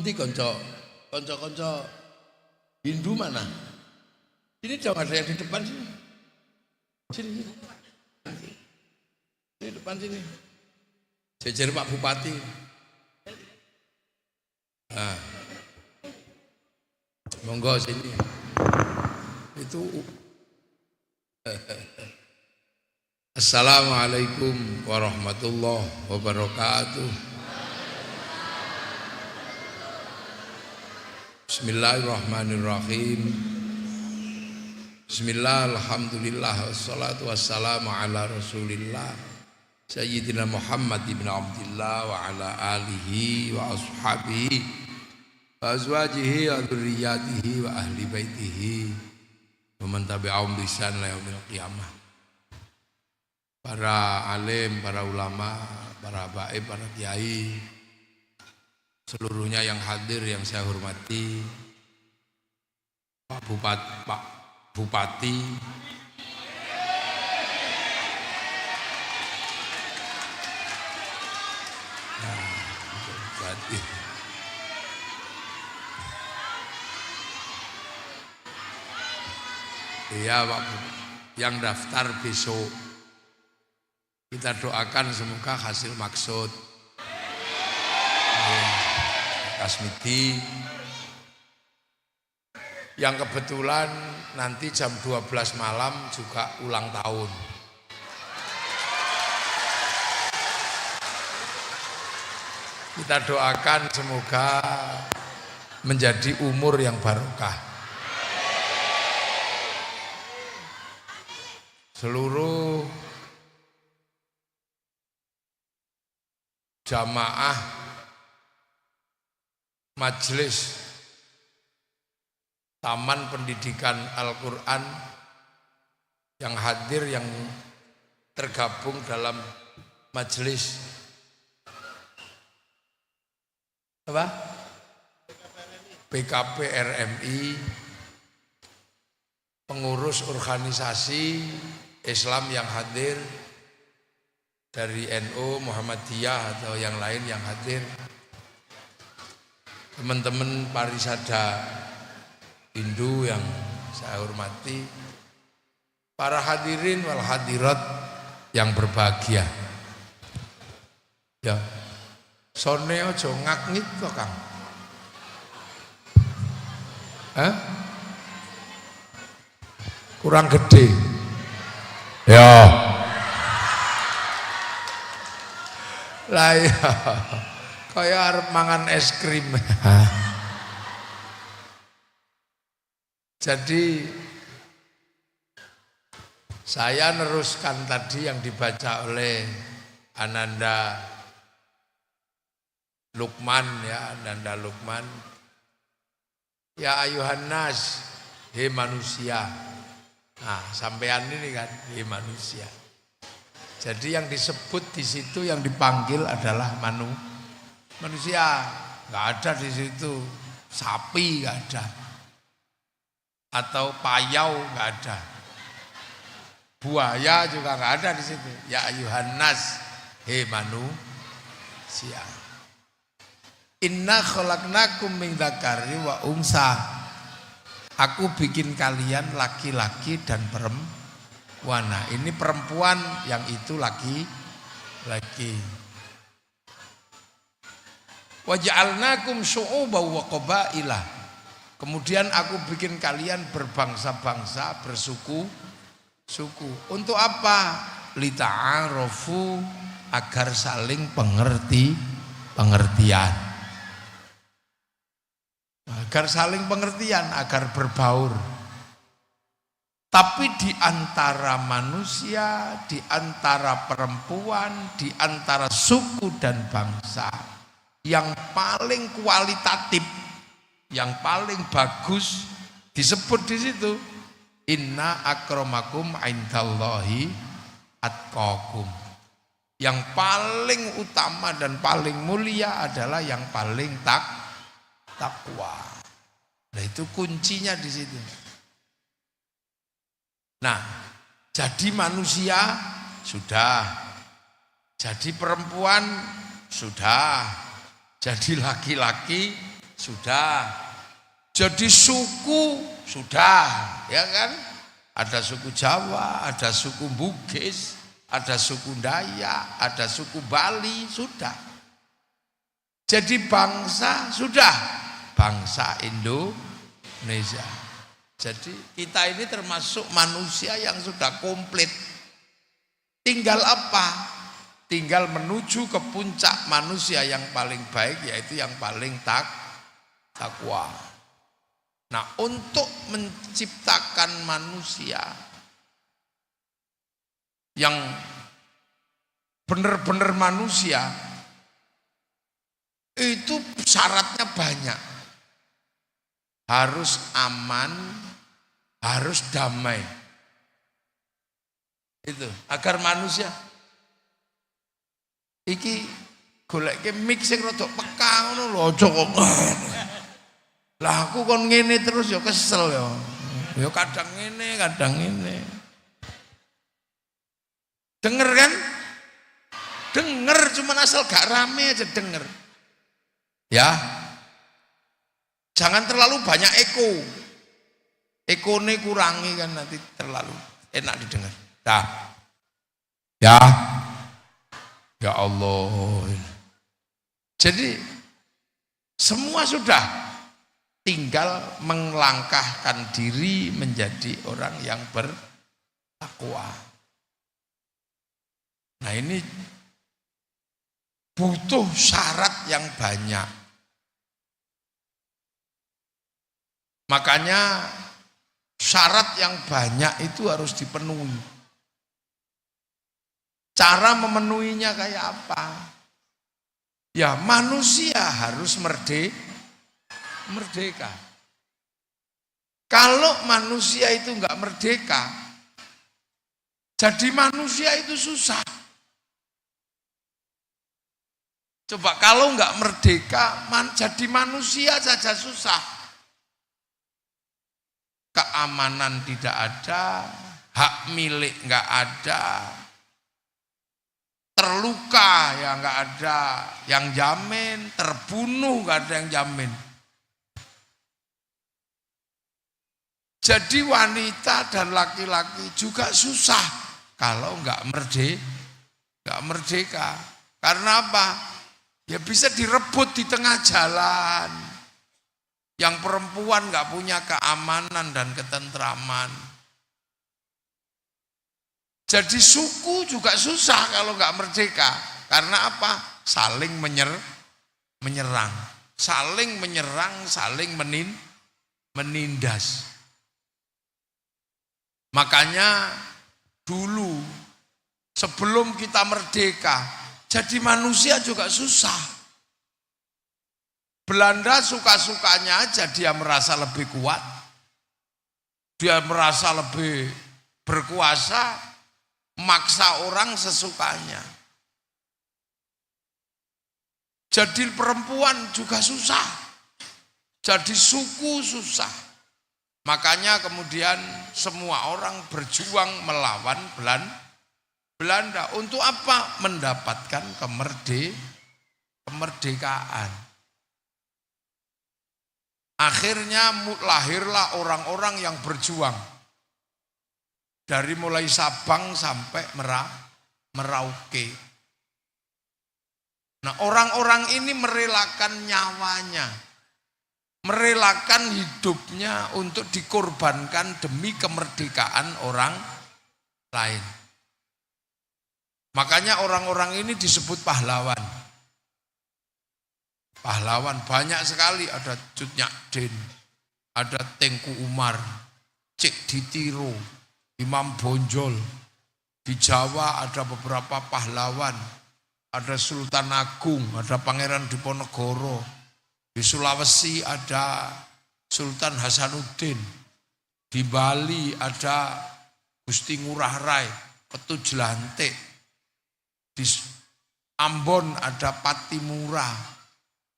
Nanti konco Hindu mana? Ini dong, ada yang di depan sini. Sini. Di depan sini. Jejer Pak Bupati. Nah. Monggo sini. Itu Assalamualaikum warahmatullahi wabarakatuh. Bismillahirrahmanirrahim. Bismillah, alhamdulillah, wassalatu wassalamu ala rasulillah Sayyidina Muhammad ibn Abdillah wa ala alihi wa ashabihi wa azwajihi wa dzurriyyatihi wa ahli baitihi wa man tabi'ahum bi ihsan ila yaumil qiyamah. Para alim, para ulama, para baik, para kiai, seluruhnya yang hadir yang saya hormati, Pak Bupati, iya Pak, yang daftar besok kita doakan semoga hasil maksud. Kasmiti yang kebetulan nanti jam 12 malam juga ulang tahun. Kita doakan semoga menjadi umur yang barokah. Seluruh jamaah majelis Taman Pendidikan Al-Quran yang hadir, yang tergabung dalam majelis apa? PKP RMI, pengurus organisasi Islam yang hadir dari NU, Muhammadiyah atau yang lain yang hadir, teman-teman parisada Hindu yang saya hormati, para hadirin wal hadirat yang berbahagia. Ya, sone aja ngakngit kok Kang. Kurang gede. Ya. Lah ya, kaya arep mangan es krim. Jadi saya neruskan tadi yang dibaca oleh Ananda Lukman, ya, Ananda Lukman. Ya ayuhan nas, hei manusia. Nah, sampean ini kan, hei manusia. Jadi yang disebut di situ, yang dipanggil adalah manusia. Nggak ada di situ sapi, nggak ada, atau payau, nggak ada, buaya juga nggak ada di situ. Ya ayuhan nas, hei manusia. Inna khalaqnakum min dzakari wa unsa. Aku bikin kalian laki-laki dan perempuan. Nah, ini perempuan, yang itu laki-laki. Wa ja'alnakum syu'uban wa qabaila. Kemudian aku bikin kalian berbangsa-bangsa, bersuku-suku. Untuk apa? Lita'arofu, agar saling pengertian. Agar saling pengertian, agar berbaur. Tapi di antara manusia, di antara perempuan, di antara suku dan bangsa, yang paling kualitatif, yang paling bagus disebut di situ, inna akramakum indallahi atqakum. Yang paling utama dan paling mulia adalah yang paling takwa. Nah, itu kuncinya di situ. Nah, jadi manusia sudah, jadi perempuan sudah, jadi laki-laki Sudah. Jadi suku sudah, ya kan? Ada suku Jawa, ada suku Bugis, ada suku Dayak, ada suku Bali, sudah. Jadi bangsa sudah, bangsa Indonesia. Jadi kita ini termasuk manusia yang sudah komplit. Tinggal apa? Tinggal menuju ke puncak manusia yang paling baik, yaitu yang paling takwa. Nah, untuk menciptakan manusia yang benar-benar manusia, itu syaratnya banyak. Harus aman, harus damai. Itu agar manusia iki goleke mix sing rada peka ngono lho, aja kok. Lah aku kon ngene terus ya kesel ya. Ya kadang ngene, kadang ngene. Denger kan? Denger cuman asal gak rame aja denger. Ya. Jangan terlalu banyak eko. Ekone kurangi kan nanti terlalu enak didengar. Dah. Ya. Ya Allah. Jadi semua sudah, tinggal melangkahkan diri menjadi orang yang bertakwa. Nah, ini butuh syarat yang banyak. Makanya syarat yang banyak itu harus dipenuhi. Cara memenuhinya kayak apa? Ya, manusia harus merdeka. Kalau manusia itu enggak merdeka, jadi manusia itu susah. Coba kalau enggak merdeka, jadi manusia saja susah. Keamanan tidak ada, hak milik enggak ada, terluka ya enggak ada yang jamin, terbunuh enggak ada yang jamin. Jadi wanita dan laki-laki juga susah kalau enggak merdeka. Karena apa? Ya bisa direbut di tengah jalan. Yang perempuan enggak punya keamanan dan ketentraman. Jadi suku juga susah kalau enggak merdeka. Karena apa? Saling menyerang. Saling menyerang, saling menindas. Makanya dulu sebelum kita merdeka, jadi manusia juga susah. Belanda suka-sukanya aja dia merasa lebih kuat, dia merasa lebih berkuasa, maksa orang sesukanya. Jadi perempuan juga susah, jadi suku susah. Makanya kemudian semua orang berjuang melawan Belanda. Untuk apa? Mendapatkan kemerdekaan. Akhirnya lahirlah orang-orang yang berjuang. Dari mulai Sabang sampai Merauke. Nah, orang-orang ini merelakan nyawanya, merelakan hidupnya untuk dikorbankan demi kemerdekaan orang lain. Makanya orang-orang ini disebut pahlawan. Pahlawan banyak sekali, ada Cut Nyak-Din, ada Tengku Umar, Cik Ditiro, Imam Bonjol. Di Jawa ada beberapa pahlawan, ada Sultan Agung, ada Pangeran Diponegoro. Di Sulawesi ada Sultan Hasanuddin. Di Bali ada Gusti Ngurah Rai, Ketujlantik. Di Ambon ada Patimura.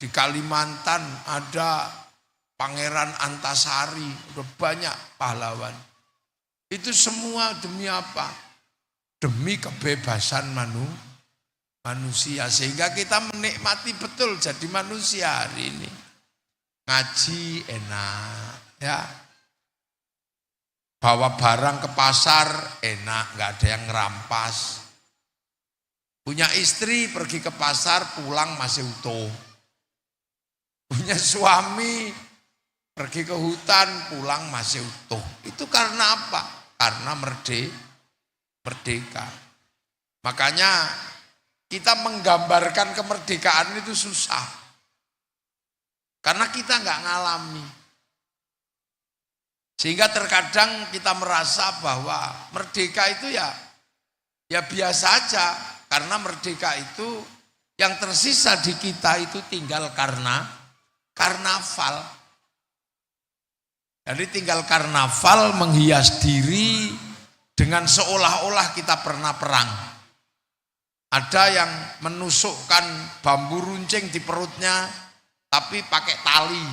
Di Kalimantan ada Pangeran Antasari. Udah banyak pahlawan. Itu semua demi apa? Demi kebebasan manusia, sehingga kita menikmati betul jadi manusia hari ini. ngaji enak, ya. Bawa barang ke pasar enak, nggak ada yang ngerampas. Punya istri pergi ke pasar pulang masih utuh. Punya suami pergi ke hutan pulang masih utuh. Itu karena apa? Karena merdeka. Makanya kita menggambarkan kemerdekaan itu susah. Karena kita nggak ngalami. Sehingga terkadang kita merasa bahwa merdeka itu ya biasa aja. Karena merdeka itu yang tersisa di kita itu tinggal karnaval. Jadi tinggal karnaval menghias diri dengan seolah-olah kita pernah perang. Ada yang menusukkan bambu runcing di perutnya tapi pakai tali.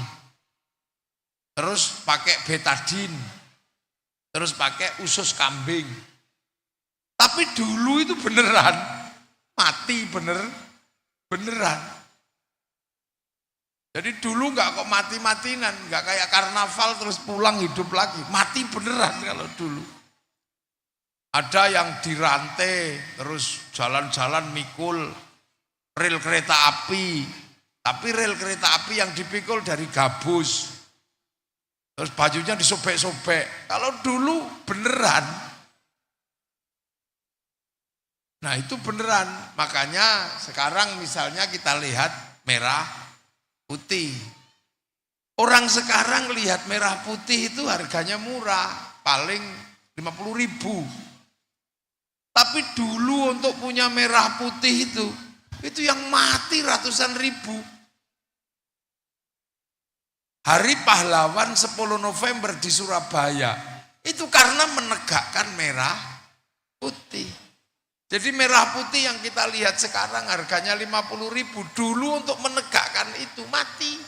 Terus pakai betadin. Terus pakai usus kambing. Tapi dulu itu beneran mati beneran. Jadi dulu nggak kok mati-matinan, nggak kayak karnaval terus pulang hidup lagi, mati beneran kalau dulu. Ada yang dirantai terus jalan-jalan mikul rel kereta api, tapi rel kereta api yang dipikul dari gabus, terus bajunya disobek-sobek. Kalau dulu beneran. Nah itu beneran, makanya sekarang misalnya kita lihat merah putih. Orang sekarang lihat merah putih itu harganya murah, paling 50.000. Tapi dulu untuk punya merah putih itu yang mati ratusan ribu. Hari Pahlawan 10 November di Surabaya, itu karena menegakkan merah putih. Jadi merah putih yang kita lihat sekarang harganya 50.000, dulu untuk menegakkan itu mati.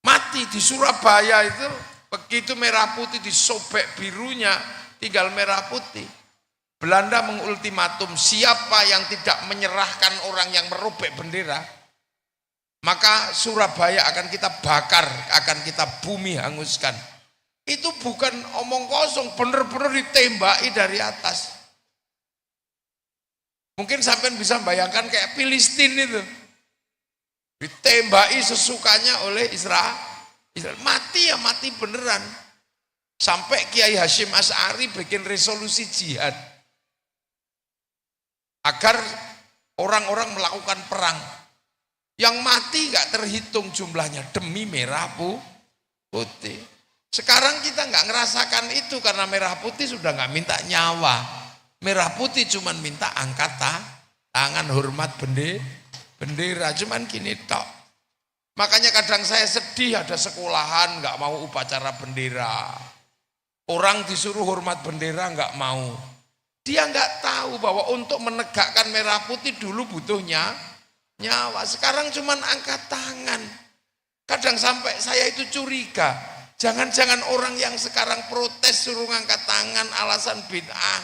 Mati di Surabaya itu, begitu merah putih disobek birunya, tinggal merah putih. Belanda mengultimatum, siapa yang tidak menyerahkan orang yang merobek bendera, maka Surabaya akan kita bakar, akan kita bumi hanguskan. Itu bukan omong kosong, benar-benar ditembaki dari atas. Mungkin sampean bisa bayangkan kayak Filistin itu. Ditembaki sesukanya oleh Israel. Mati ya mati beneran. Sampai Kiai Hasyim Asy'ari bikin resolusi jihad. Agar orang-orang melakukan perang. Yang mati gak terhitung jumlahnya demi merah putih. Sekarang kita nggak ngerasakan itu karena merah putih sudah nggak minta nyawa. Merah putih cuman minta angkat tangan hormat bendera, cuman gini tok. Makanya kadang saya sedih ada sekolahan nggak mau upacara bendera. Orang disuruh hormat bendera nggak mau. Dia nggak tahu bahwa untuk menegakkan merah putih dulu butuhnya nyawa. Sekarang cuman angkat tangan. Kadang sampai saya itu curiga. Jangan-jangan orang yang sekarang protes suruh ngangkat tangan alasan bid'ah,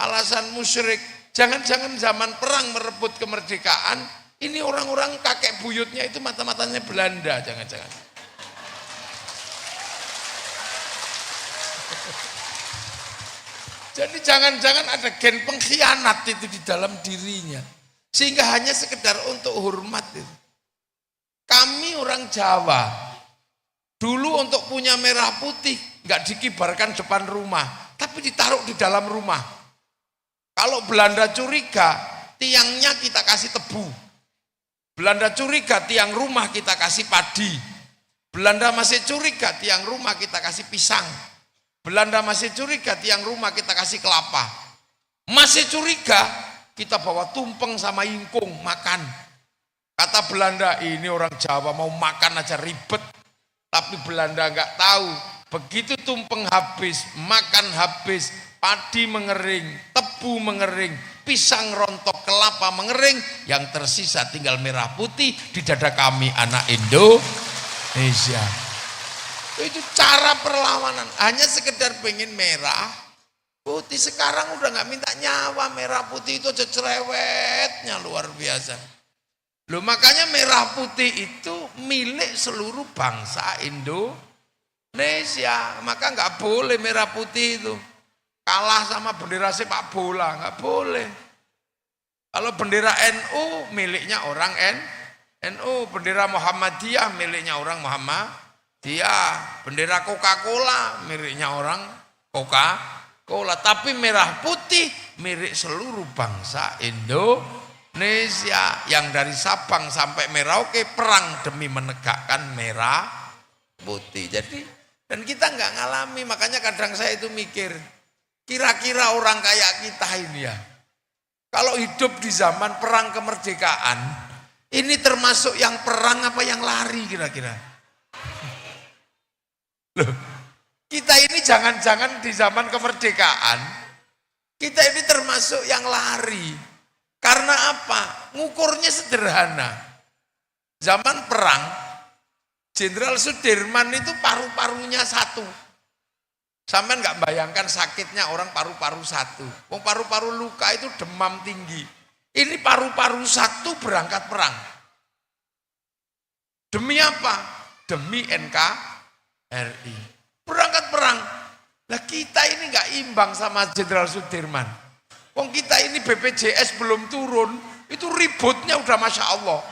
alasan musyrik. Jangan-jangan zaman perang merebut kemerdekaan, ini orang-orang kakek buyutnya itu mata-matanya Belanda, jangan-jangan. Jadi jangan-jangan ada gen pengkhianat itu di dalam dirinya. Sehingga hanya sekedar untuk hormat itu. Kami orang Jawa, dulu untuk punya merah putih nggak dikibarkan depan rumah, tapi ditaruh di dalam rumah. Kalau Belanda curiga, tiangnya kita kasih tebu. Belanda curiga, tiang rumah kita kasih padi. Belanda masih curiga, tiang rumah kita kasih pisang. Belanda masih curiga, tiang rumah kita kasih kelapa. Masih curiga, kita bawa tumpeng sama ingkung makan. Kata Belanda, ini orang Jawa mau makan aja ribet. Tapi Belanda nggak tahu, begitu tumpeng habis, makan habis, padi mengering, tebu mengering, pisang rontok, kelapa mengering, yang tersisa tinggal merah putih di dada kami anak Indonesia. Itu cara perlawanan, hanya sekedar pengen merah putih. Sekarang udah nggak minta nyawa, merah putih itu aja cerewetnya luar biasa. Loh, makanya merah putih itu milik seluruh bangsa Indonesia. Maka nggak boleh merah putih itu kalah sama bendera sepak bola, nggak boleh. Kalau bendera NU miliknya orang NU, bendera Muhammadiyah miliknya orang Muhammadiyah, bendera Coca-Cola miliknya orang Coca-Cola. Tapi merah putih milik seluruh bangsa Indonesia yang dari Sabang sampai Merauke perang demi menegakkan merah putih. Jadi dan kita nggak ngalami, makanya kadang saya itu mikir, kira-kira orang kayak kita ini ya, kalau hidup di zaman perang kemerdekaan, ini termasuk yang perang apa yang lari kira-kira? Loh, kita ini jangan-jangan di zaman kemerdekaan, kita ini termasuk yang lari. Karena apa? Ngukurnya sederhana. Zaman perang, Jenderal Sudirman itu paru-parunya satu. Sampai nggak bayangkan sakitnya orang paru-paru satu. Paru-paru luka itu demam tinggi. Ini paru-paru satu berangkat perang. Demi apa? Demi NKRI. Berangkat perang. Lah kita ini nggak imbang sama Jenderal Sudirman. Wong kita ini BPJS belum turun, itu ributnya udah Masya Allah.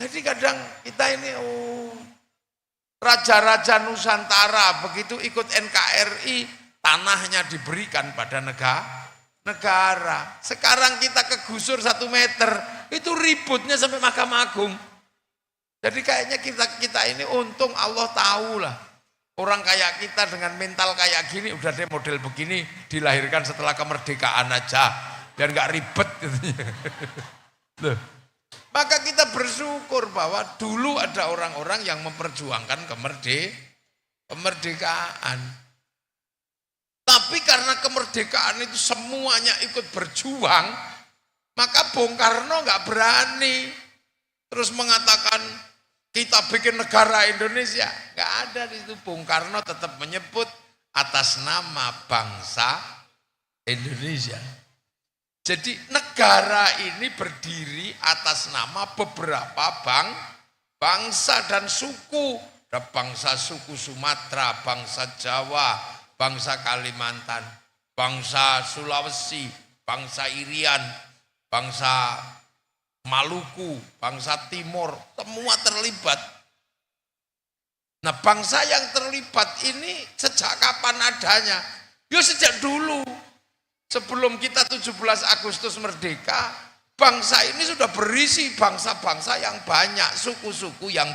Jadi kadang kita ini raja-raja Nusantara begitu ikut NKRI, tanahnya diberikan pada negara. Sekarang kita kegusur 1 meter, itu ributnya sampai Mahkamah Agung. Jadi kayaknya kita ini untung Allah tahu lah. Orang kayak kita dengan mental kayak gini, udah deh model begini dilahirkan setelah kemerdekaan aja, biar nggak ribet gitu. Loh. Maka kita bersyukur bahwa dulu ada orang-orang yang memperjuangkan kemerdekaan. Tapi karena kemerdekaan itu semuanya ikut berjuang, maka Bung Karno nggak berani terus mengatakan kita bikin negara Indonesia. Nggak ada di situ. Bung Karno tetap menyebut atas nama bangsa Indonesia. Jadi negara ini berdiri atas nama beberapa bangsa dan suku. Ada bangsa suku Sumatera, bangsa Jawa, bangsa Kalimantan, bangsa Sulawesi, bangsa Irian, bangsa Maluku, bangsa Timur, semua terlibat. Nah, bangsa yang terlibat ini sejak kapan adanya? Ya sejak dulu. Sebelum kita 17 Agustus merdeka, bangsa ini sudah berisi bangsa-bangsa yang banyak, suku-suku yang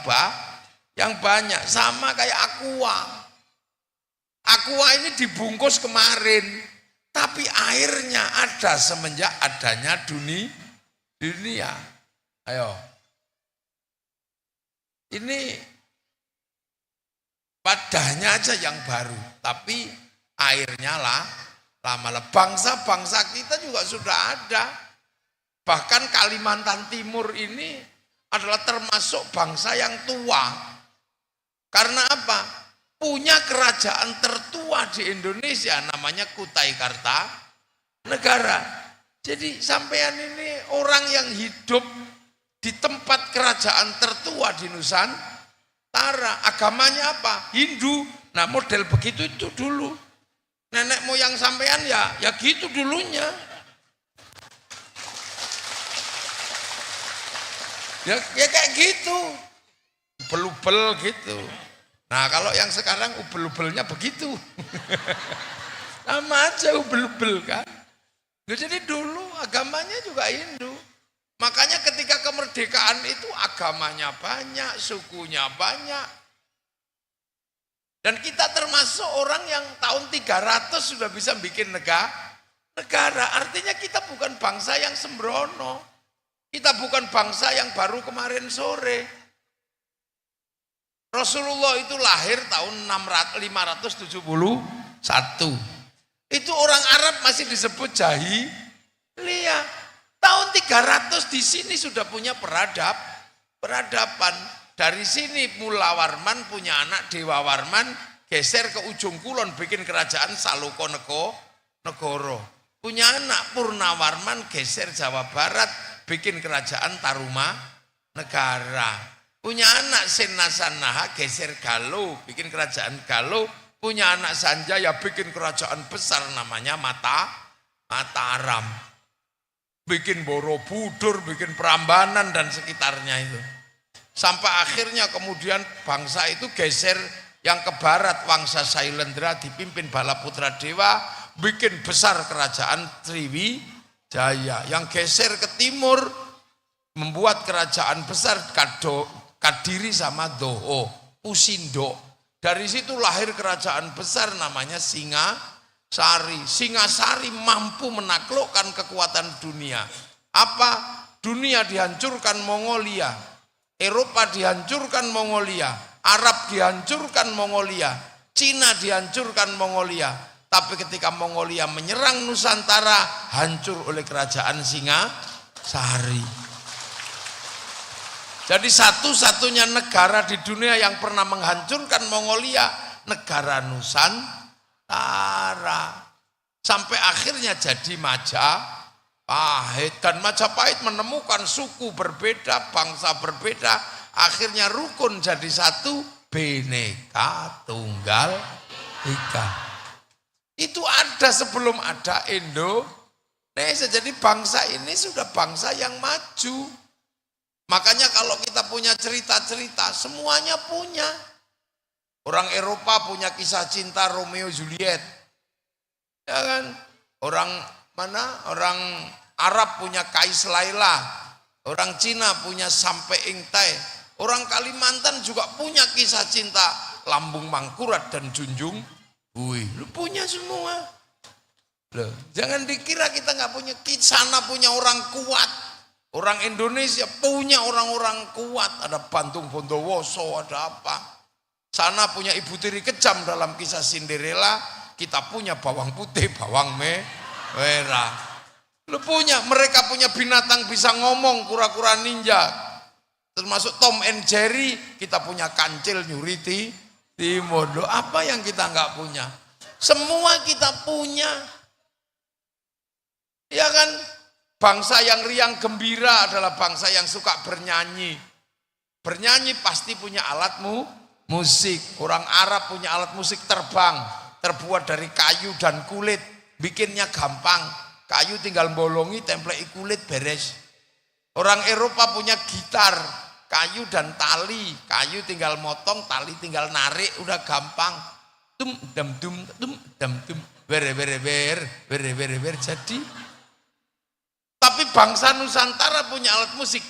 banyak. Sama kayak Aqua. Aqua ini dibungkus kemarin, tapi airnya ada semenjak adanya dunia. Ayo. Ini wadahnya aja yang baru, tapi airnya lama. Bangsa-bangsa kita juga sudah ada. Bahkan Kalimantan Timur ini adalah termasuk bangsa yang tua. Karena apa? Punya kerajaan tertua di Indonesia, namanya Kutai Kartanegara. Jadi sampean ini orang yang hidup di tempat kerajaan tertua di Nusantara. Agamanya apa? Hindu. Nah, model begitu itu dulu. Nenek moyang sampean ya gitu dulunya. Ya kayak gitu. Ubel-ubel gitu. Nah, kalau yang sekarang ubel-ubelnya begitu. Sama aja ubel-ubel kan. Jadi dulu agamanya juga Hindu. Makanya ketika kemerdekaan itu agamanya banyak, sukunya banyak. Dan kita termasuk orang yang tahun 300 sudah bisa bikin negara. Artinya kita bukan bangsa yang sembrono. Kita bukan bangsa yang baru kemarin sore. Rasulullah itu lahir tahun 571. Itu orang Arab masih disebut jahiliyah. Tahun 300 di sini sudah punya peradaban. Dari sini Mula Warman punya anak Dewa Warman, geser ke ujung kulon bikin kerajaan Salokonegoro. Punya anak Purna Warman, geser Jawa Barat, bikin kerajaan Taruma Negara. Punya anak Senasanaha geser Galuh, bikin kerajaan Galuh. Punya anak Sanjaya bikin kerajaan besar namanya Mataram. Bikin Borobudur, bikin Prambanan dan sekitarnya itu. Sampai akhirnya kemudian bangsa itu geser yang ke barat, Wangsa Sailendra dipimpin Balaputra Dewa, bikin besar kerajaan Sriwijaya. Yang geser ke timur, membuat kerajaan besar Kadiri sama Doho, Usindo. Dari situ lahir kerajaan besar namanya Singasari. Singasari mampu menaklukkan kekuatan dunia. Apa? Dunia dihancurkan Mongolia. Eropa dihancurkan Mongolia. Arab dihancurkan Mongolia. Cina dihancurkan Mongolia. Tapi ketika Mongolia menyerang Nusantara, hancur oleh kerajaan Singasari. Jadi satu-satunya negara di dunia yang pernah menghancurkan Mongolia, negara Nusantara. Sampai akhirnya jadi Majapahit. Dan Majapahit menemukan suku berbeda, bangsa berbeda. Akhirnya rukun jadi satu, Bhinneka Tunggal Ika. Itu ada sebelum ada Indonesia. Jadi bangsa ini sudah bangsa yang maju. Makanya kalau kita punya cerita-cerita, semuanya punya. Orang Eropa punya kisah cinta Romeo Juliet. Ya kan? Orang mana? Orang Arab punya Kais Laila. Orang Cina punya Sampai Ingtai. Orang Kalimantan juga punya kisah cinta Lambung Mangkurat dan Junjung Bui. Lu punya semua. Loh, jangan dikira kita nggak punya. Sana punya orang kuat. Orang Indonesia punya orang-orang kuat, ada Bantung Bondowoso, ada apa. Sana punya Ibu Tiri Kejam dalam kisah Cinderella, kita punya bawang putih, bawang merah. Lu punya, mereka punya binatang bisa ngomong, kura-kura ninja. Termasuk Tom and Jerry, kita punya Kancil Nyuriti Timur. Lu apa yang kita nggak punya? Semua kita punya. Ya kan? Bangsa yang riang gembira adalah bangsa yang suka bernyanyi. Bernyanyi pasti punya alat musik. Orang Arab punya alat musik terbang. Terbuat dari kayu dan kulit. Bikinnya gampang. Kayu tinggal bolongi, template kulit beres. Orang Eropa punya gitar. Kayu dan tali. Kayu tinggal motong, tali tinggal narik. Udah gampang. Tum, dam, dum, tum, dam, dum. Ber. Jadi... Tapi bangsa Nusantara punya alat musik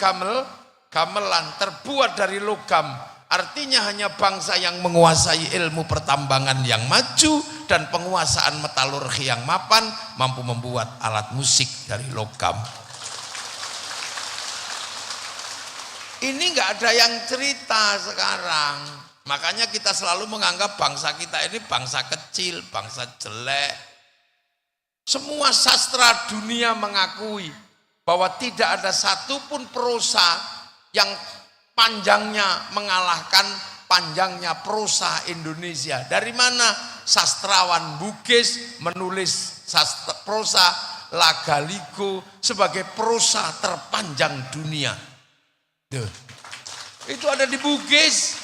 gamelan terbuat dari logam. Artinya hanya bangsa yang menguasai ilmu pertambangan yang maju dan penguasaan metalurgi yang mapan mampu membuat alat musik dari logam. Ini nggak ada yang cerita sekarang. Makanya kita selalu menganggap bangsa kita ini bangsa kecil, bangsa jelek. Semua sastra dunia mengakui bahwa tidak ada satupun prosa yang panjangnya mengalahkan panjangnya prosa Indonesia. Dari mana? Sastrawan Bugis menulis prosa Lagaligo sebagai prosa terpanjang dunia. Duh. Itu ada di Bugis.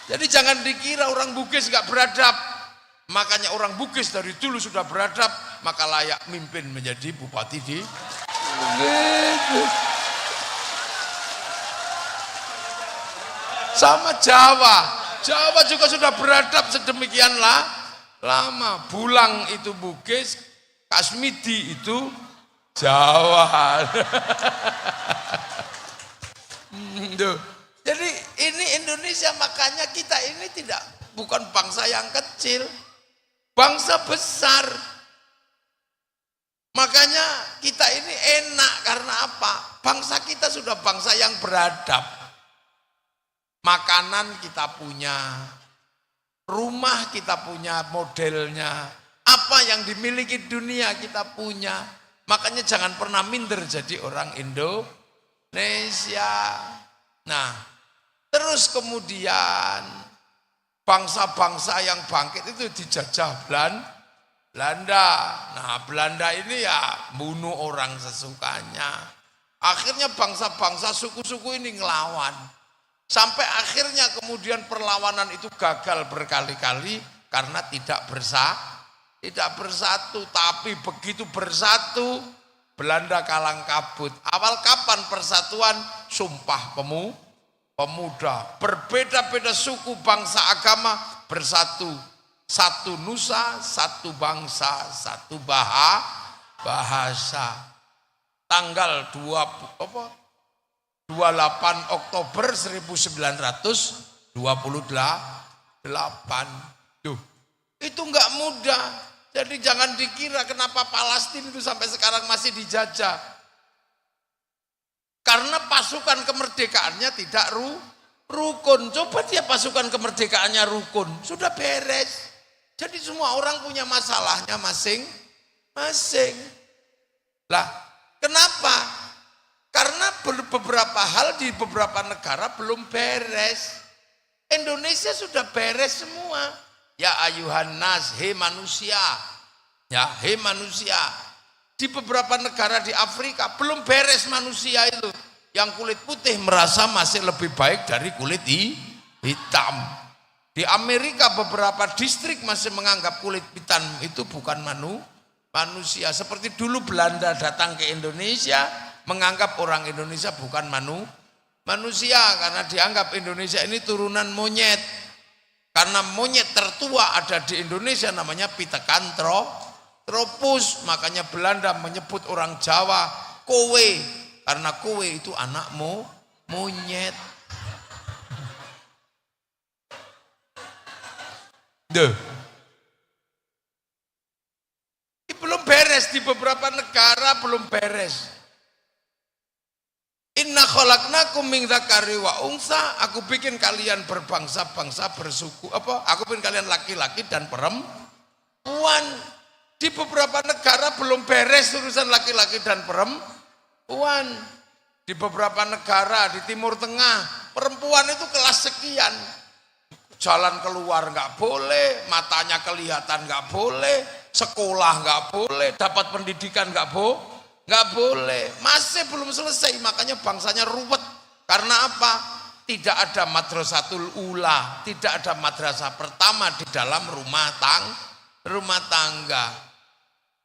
Jadi jangan dikira orang Bugis gak beradab. Makanya orang Bugis dari dulu sudah beradab, maka layak mimpin menjadi bupati di Bugis. Sama Jawa. Jawa juga sudah beradab sedemikianlah lama. Bulang itu Bugis, Kasmidi itu Jawa. Jadi ini Indonesia, makanya kita ini bukan bangsa yang kecil. Bangsa besar. Makanya kita ini enak karena apa? Bangsa kita sudah bangsa yang beradab. Makanan kita punya, rumah kita punya modelnya, apa yang dimiliki dunia kita punya. Makanya jangan pernah minder jadi orang Indonesia. Nah, terus kemudian bangsa-bangsa yang bangkit itu dijajah Belanda. Nah, Belanda ini ya bunuh orang sesukanya. Akhirnya bangsa-bangsa suku-suku ini ngelawan. Sampai akhirnya kemudian perlawanan itu gagal berkali-kali karena tidak bersatu. Tapi begitu bersatu, Belanda kalang kabut. Awal kapan persatuan? Sumpah Pemuda. Berbeda-beda suku, bangsa, agama bersatu. Satu nusa, satu bangsa, satu bahasa. Tanggal 28 Oktober 1928. Tuh, itu enggak mudah. Jadi jangan dikira kenapa Palestina itu sampai sekarang masih dijajah. Karena pasukan kemerdekaannya tidak rukun. Coba dia pasukan kemerdekaannya rukun, sudah beres. Jadi semua orang punya masalahnya masing-masing. Lah, kenapa? Karena beberapa hal di beberapa negara belum beres. Indonesia sudah beres semua. Ya ayuhan nas, hei manusia. Ya, hei manusia. Di beberapa negara di Afrika belum beres manusia itu. Yang kulit putih merasa masih lebih baik dari kulit hitam. Di Amerika beberapa distrik masih menganggap kulit hitam itu bukan manusia. Seperti dulu Belanda datang ke Indonesia, menganggap orang Indonesia bukan manusia karena dianggap Indonesia ini turunan monyet. Karena monyet tertua ada di Indonesia namanya Pithecanthropus, makanya Belanda menyebut orang Jawa kowe karena kowe itu anakmu monyet. Belum beres di beberapa negara, belum beres. Inna khalaqnakum min dzakari wa unsa, aku bikin kalian berbangsa-bangsa, bersuku aku bikin kalian laki-laki dan perempuan. Di beberapa negara belum beres urusan laki-laki dan perempuan. Di beberapa negara di Timur Tengah, perempuan itu kelas sekian. Jalan keluar nggak boleh, matanya kelihatan nggak boleh, sekolah nggak boleh, dapat pendidikan nggak boleh, masih belum selesai. Makanya bangsanya ruwet. Karena apa? Tidak ada madrasatul ula, tidak ada madrasah pertama di dalam rumah tangga.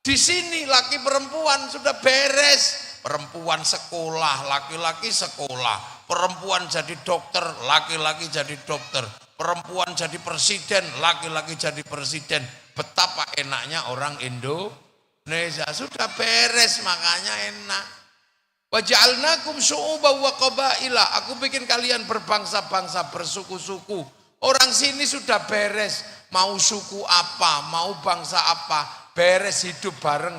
Di sini laki perempuan sudah beres. Perempuan sekolah, laki-laki sekolah. Perempuan jadi dokter, laki-laki jadi dokter. Perempuan jadi presiden, laki-laki jadi presiden. Betapa enaknya orang Indonesia, sudah beres, makanya enak. Waja'alnakum syu'uban wa qabaila, aku bikin kalian berbangsa-bangsa, bersuku-suku. Orang sini sudah beres, mau suku apa, mau bangsa apa, beres hidup bareng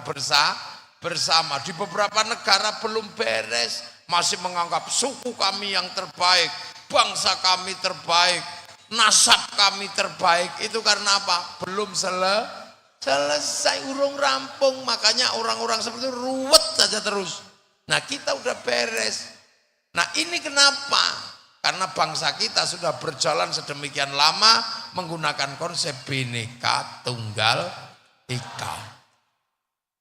bersama. Di beberapa negara belum beres, masih menganggap suku kami yang terbaik, bangsa kami terbaik, nasab kami terbaik. Itu karena apa? Belum selesai, urung rampung. Makanya orang-orang seperti itu ruwet saja terus. Nah, kita udah beres. Nah, ini kenapa? Karena bangsa kita sudah berjalan sedemikian lama menggunakan konsep Bhinneka Tunggal Ika.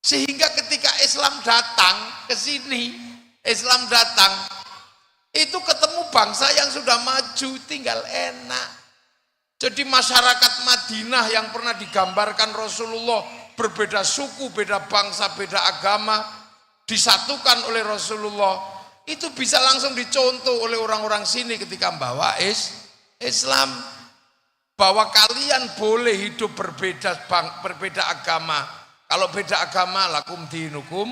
Sehingga ketika Islam datang ke sini, Islam datang, itu ketemu bangsa yang sudah maju, tinggal enak. Jadi masyarakat Madinah yang pernah digambarkan Rasulullah, berbeda suku, beda bangsa, beda agama, disatukan oleh Rasulullah, itu bisa langsung dicontoh oleh orang-orang sini ketika membawa Islam. Bahwa kalian boleh hidup berbeda agama. Kalau beda agama, lakum dinukum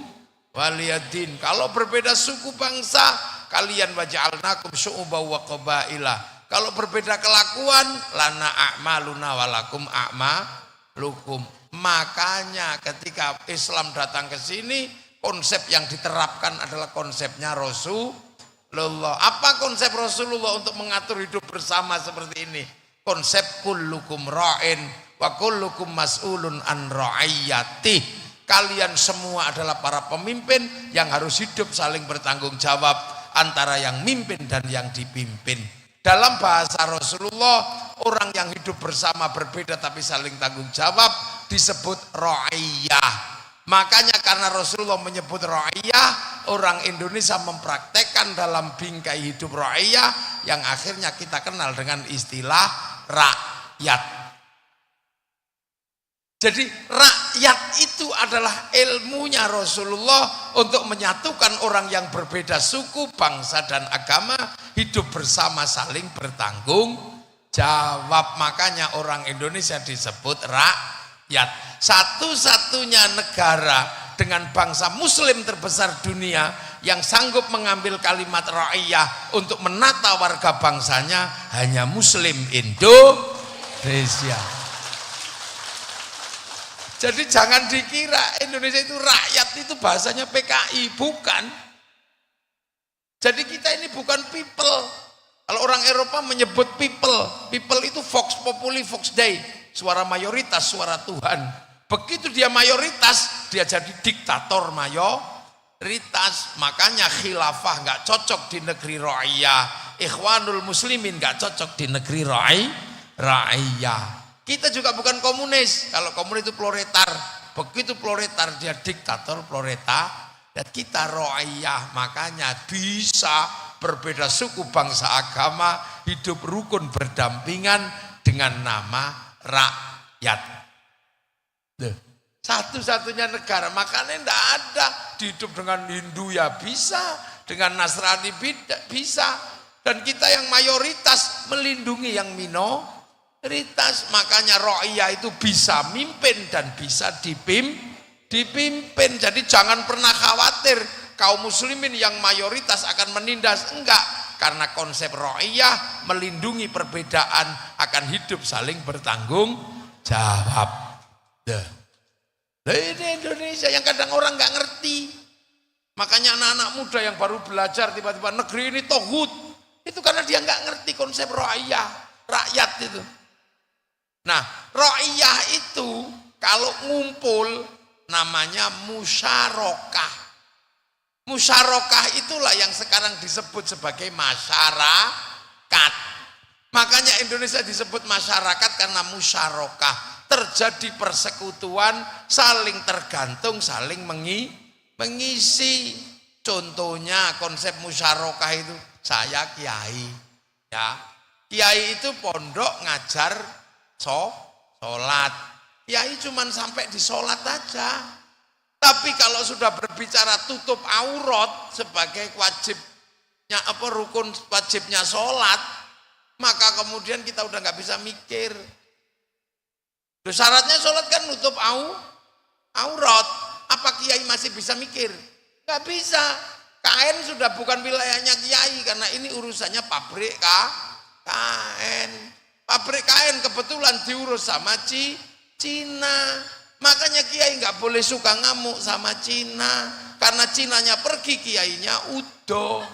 waliyadin. Kalau berbeda suku bangsa, kalian waja'alnakum syu'uban wa qabaila. Kalau berbeda kelakuan, lana a'maluna walakum a'malukum. Makanya ketika Islam datang ke sini, konsep yang diterapkan adalah konsepnya Rasulullah. Apa konsep Rasulullah untuk mengatur hidup bersama seperti ini? Konsep kullukum ra'in wa kullukum mas'ulun an ra'iyatih. Kalian semua adalah para pemimpin yang harus hidup saling bertanggung jawab antara yang mimpin dan yang dipimpin. Dalam bahasa Rasulullah, orang yang hidup bersama berbeda tapi saling tanggung jawab disebut ra'iyah. Makanya karena Rasulullah menyebut ra'iyah, orang Indonesia mempraktekkan dalam bingkai hidup ra'iyah yang akhirnya kita kenal dengan istilah rakyat. Jadi rakyat itu adalah ilmunya Rasulullah untuk menyatukan orang yang berbeda suku, bangsa dan agama hidup bersama saling bertanggung jawab. Makanya orang Indonesia disebut rakyat. Satu-satunya negara dengan bangsa muslim terbesar dunia yang sanggup mengambil kalimat ra'iyah untuk menata warga bangsanya hanya muslim Indonesia. Jadi jangan dikira Indonesia itu rakyat itu bahasanya PKI, bukan. Jadi kita ini bukan people. Kalau orang Eropa menyebut people itu vox populi vox dei, suara mayoritas, suara Tuhan. Begitu dia mayoritas, dia jadi diktator mayoritas. Makanya khilafah nggak cocok di negeri ra'iyah, ikhwanul muslimin nggak cocok di negeri ra'iyah. Kita juga bukan komunis. Kalau komunis itu proletar. Begitu proletar dia diktator proletar. Dan kita ra'iyah. Makanya bisa berbeda suku, bangsa, agama, hidup rukun berdampingan dengan nama rakyat. Satu-satunya negara. Makanya tidak ada hidup dengan Hindu ya bisa, dengan Nasrani bisa. Dan kita yang mayoritas melindungi yang minoritas. Makanya ra'iyah itu bisa mimpin dan bisa dipimpin. Jadi jangan pernah khawatir kaum muslimin yang mayoritas akan menindas. Enggak, karena konsep ra'iyah melindungi perbedaan akan hidup saling bertanggung jawab. Ini Indonesia yang kadang orang nggak ngerti. Makanya anak-anak muda yang baru belajar tiba-tiba negeri ini tohut, itu karena dia nggak ngerti konsep ra'iyah, rakyat itu. Nah, ra'iyah itu kalau ngumpul namanya musyarakah. Musyarakah itulah yang sekarang disebut sebagai masyarakat. Makanya Indonesia disebut masyarakat karena musyarakah. Terjadi persekutuan, saling tergantung, saling mengisi. Contohnya konsep musyarakah itu, saya kiai. Ya, kiai itu pondok ngajar sholat. Kiai cuman sampai di sholat aja. Tapi kalau sudah berbicara tutup aurat sebagai wajibnya rukun wajibnya sholat, maka kemudian kita udah nggak bisa mikir. Syaratnya sholat kan nutup aurat. Apa kiai masih bisa mikir? Nggak bisa. Kain sudah bukan wilayahnya kiai karena ini urusannya pabrik kain. Pabrik kain kebetulan diurus sama Cina. Makanya kiai nggak boleh suka ngamuk sama Cina. Karena Cinanya pergi, kiainya udah.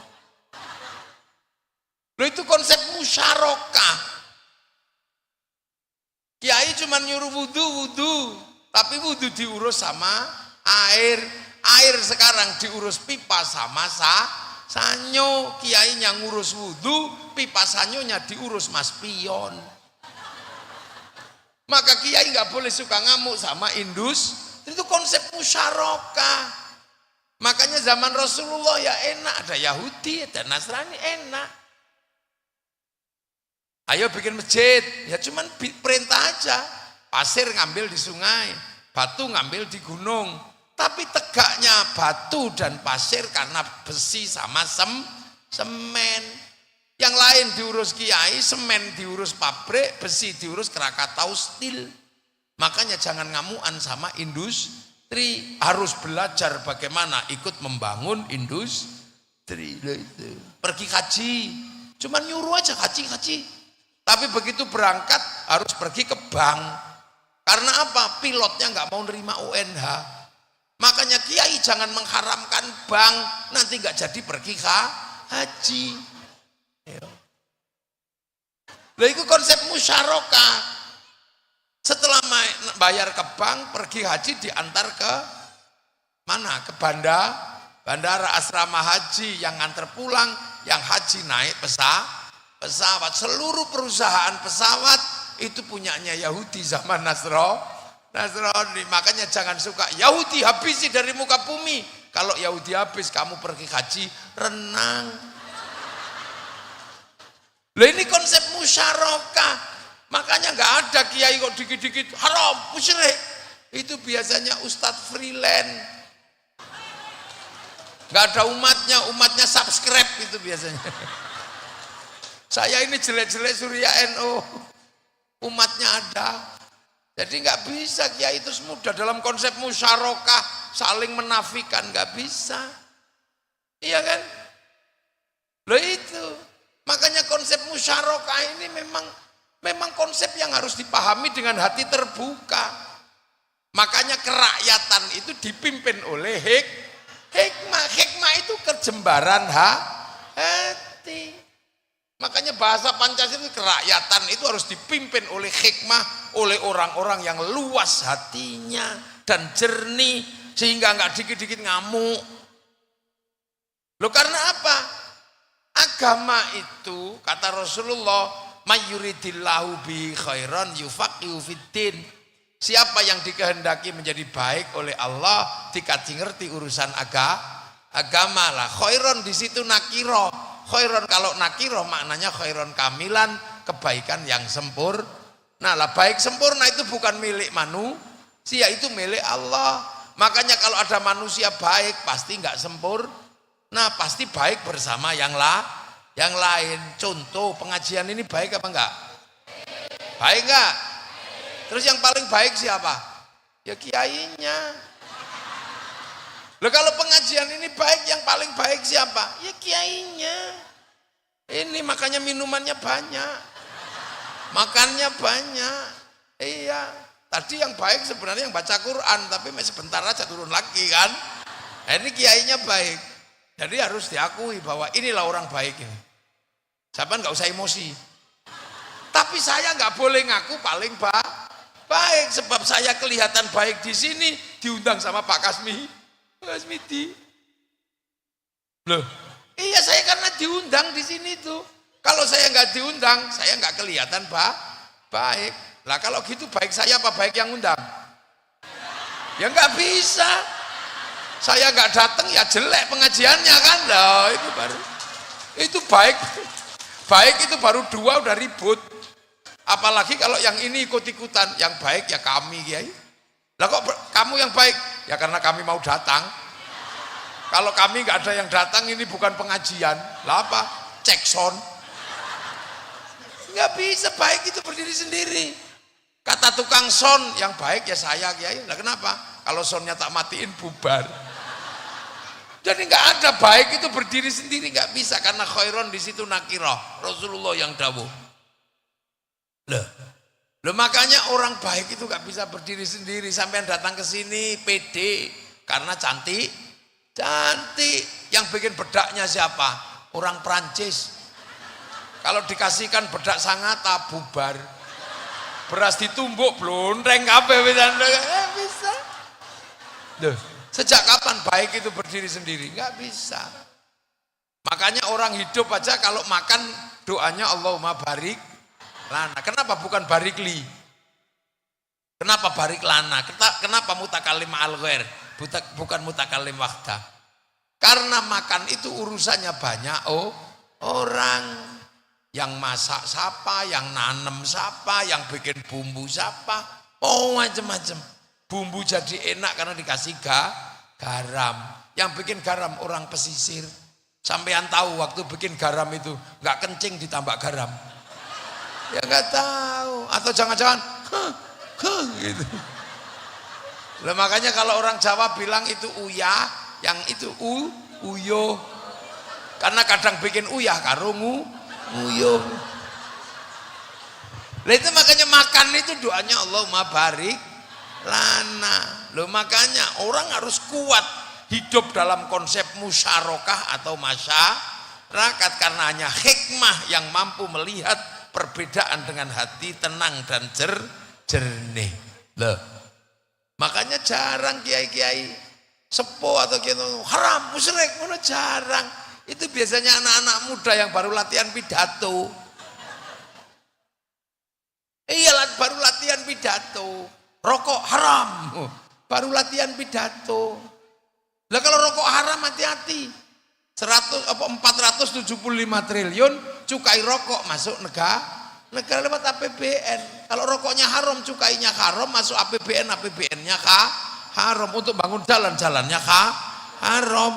Loh, itu konsep musyarakah. Kiai cuma nyuruh wudu. Tapi wudu diurus sama air. Air sekarang diurus pipa sama sanyo. Kiainya ngurus wudu, pipa sanyonya diurus Mas Pion. Maka kiai nggak boleh suka ngamuk sama Itu konsep musyarakah. Makanya zaman Rasulullah ya enak, ada Yahudi, ada Nasrani enak. Ayo bikin masjid, ya cuman perintah aja. Pasir ngambil di sungai, batu ngambil di gunung. Tapi tegaknya batu dan pasir karena besi sama semen. Yang lain diurus kiai, semen diurus pabrik, besi diurus Krakatau Steel. Makanya jangan ngamuan sama industri. Harus belajar bagaimana ikut membangun industri. Pergi haji, cuman nyuruh aja haji. Tapi begitu berangkat harus pergi ke bank. Karena apa? Pilotnya nggak mau nerima UNH. Makanya kiai jangan mengharamkan bank, nanti nggak jadi pergi haji. Lah itu konsep musyarakah. Setelah bayar ke bank, pergi haji diantar ke mana? Ke bandara asrama haji, yang nganter pulang, yang haji naik pesawat. Seluruh perusahaan pesawat itu punyanya Yahudi zaman Nasrani. Makanya jangan suka Yahudi habisi dari muka bumi. Kalau Yahudi habis kamu pergi haji, renang. Loh ini konsep musyarakah. Makanya nggak ada kiai kok dikit-dikit haram, musyrik. Itu biasanya ustadz freelance. Nggak ada umatnya subscribe itu biasanya. Saya ini jelek-jelek Surya NU, umatnya ada. Jadi nggak bisa kiai itu mudah dalam konsep musyarakah saling menafikan, nggak bisa. Iya kan? Loh itu. Makanya konsep musyarakah ini memang konsep yang harus dipahami dengan hati terbuka. Makanya kerakyatan itu dipimpin oleh hikmah. Hikmah itu kejembaran hati. Makanya bahasa Pancasila itu kerakyatan itu harus dipimpin oleh hikmah, oleh orang-orang yang luas hatinya dan jernih sehingga nggak dikit-dikit ngamuk. Loh karena apa? Agama itu kata Rasulullah, mayyuridillahu bihi khairan yufaqihu fiddin. Siapa yang dikehendaki menjadi baik oleh Allah dikaji ngerti urusan agama lah. Khairan di situ nakiro. Khairan kalau nakiro maknanya khairan kamilan, kebaikan yang sempurna. Nah lah baik sempurna itu bukan milik manusia, itu milik Allah. Makanya kalau ada manusia baik pasti nggak sempurna. Nah pasti baik bersama yang lain. Contoh pengajian ini baik apa enggak? Baik enggak? Terus yang paling baik siapa? Ya kiainya. Loh kalau pengajian ini baik, yang paling baik siapa? Ya kiainya. Ini makanya minumannya banyak, makannya banyak. Iya. Tadi yang baik sebenarnya yang baca Quran, tapi sebentar aja turun lagi kan. Nah, ini kiainya baik. Jadi harus diakui bahwa inilah orang baik ini. Siapa nggak usah emosi. Tapi saya nggak boleh ngaku paling baik sebab saya kelihatan baik di sini diundang sama Pak Kasmidi. Loh, iya saya karena diundang di sini tuh. Kalau saya nggak diundang, saya nggak kelihatan baik. Lah kalau gitu baik saya apa baik yang undang? Ya nggak bisa. Saya nggak datang ya jelek pengajiannya kan. Loh, itu baru. Itu baik. Baik itu baru dua udah ribut. Apalagi kalau yang ini ikut-ikutan, yang baik ya kami Kiai. Lah kok kamu yang baik? Ya karena kami mau datang. Kalau kami nggak ada yang datang ini bukan pengajian. Lah apa? Cek sound. Nggak bisa baik itu berdiri sendiri. Kata tukang sound yang baik ya saya Kiai. Lah kenapa? Kalau soundnya tak matiin bubar. Jadi nggak ada baik itu berdiri sendiri nggak bisa karena khairon di situ nakirah. Rasulullah yang dawuh. Loh makanya orang baik itu nggak bisa berdiri sendiri. Sampai datang ke sini pede karena cantik. Yang bikin bedaknya siapa? Orang Prancis. Kalau dikasihkan bedak Sangatta bubar. Beras ditumbuk blondreng kabeh bisa. Loh, sejak kapan baik itu berdiri sendiri? Nggak bisa. Makanya orang hidup aja kalau makan doanya Allahumma barik lana. Kenapa bukan barikli? Kenapa barik lana? Kenapa mutakalim al-ghair? Bukan mutakalim wahda. Karena makan itu urusannya banyak orang. Yang masak siapa, yang nanem siapa, yang bikin bumbu siapa, macam-macam. Bumbu jadi enak karena dikasih garam. Yang bikin garam orang pesisir. Sampean tahu waktu bikin garam itu nggak kencing ditambah garam. Ya nggak tahu. Atau jangan-jangan gitu. Lah makanya kalau orang Jawa bilang itu uyah, yang itu uyo. Karena kadang bikin uyah karo nguyuh. Lah itu makanya makan itu doanya Allahumma barik lana. Loh makanya orang harus kuat hidup dalam konsep musyarakah atau masyarakat karena hanya hikmah yang mampu melihat perbedaan dengan hati tenang dan jernih. Loh. Makanya jarang kiai-kiai sepuh atau kiai haram musyrik ngono jarang. Itu biasanya anak-anak muda yang baru latihan pidato. Iyalah baru latihan pidato. Rokok haram. Baru latihan pidato. Lah kalau rokok haram hati-hati. 475 triliun cukai rokok masuk negara lewat APBN. Kalau rokoknya haram, cukainya haram, masuk APBN-nya haram. Untuk bangun jalan-jalannya haram.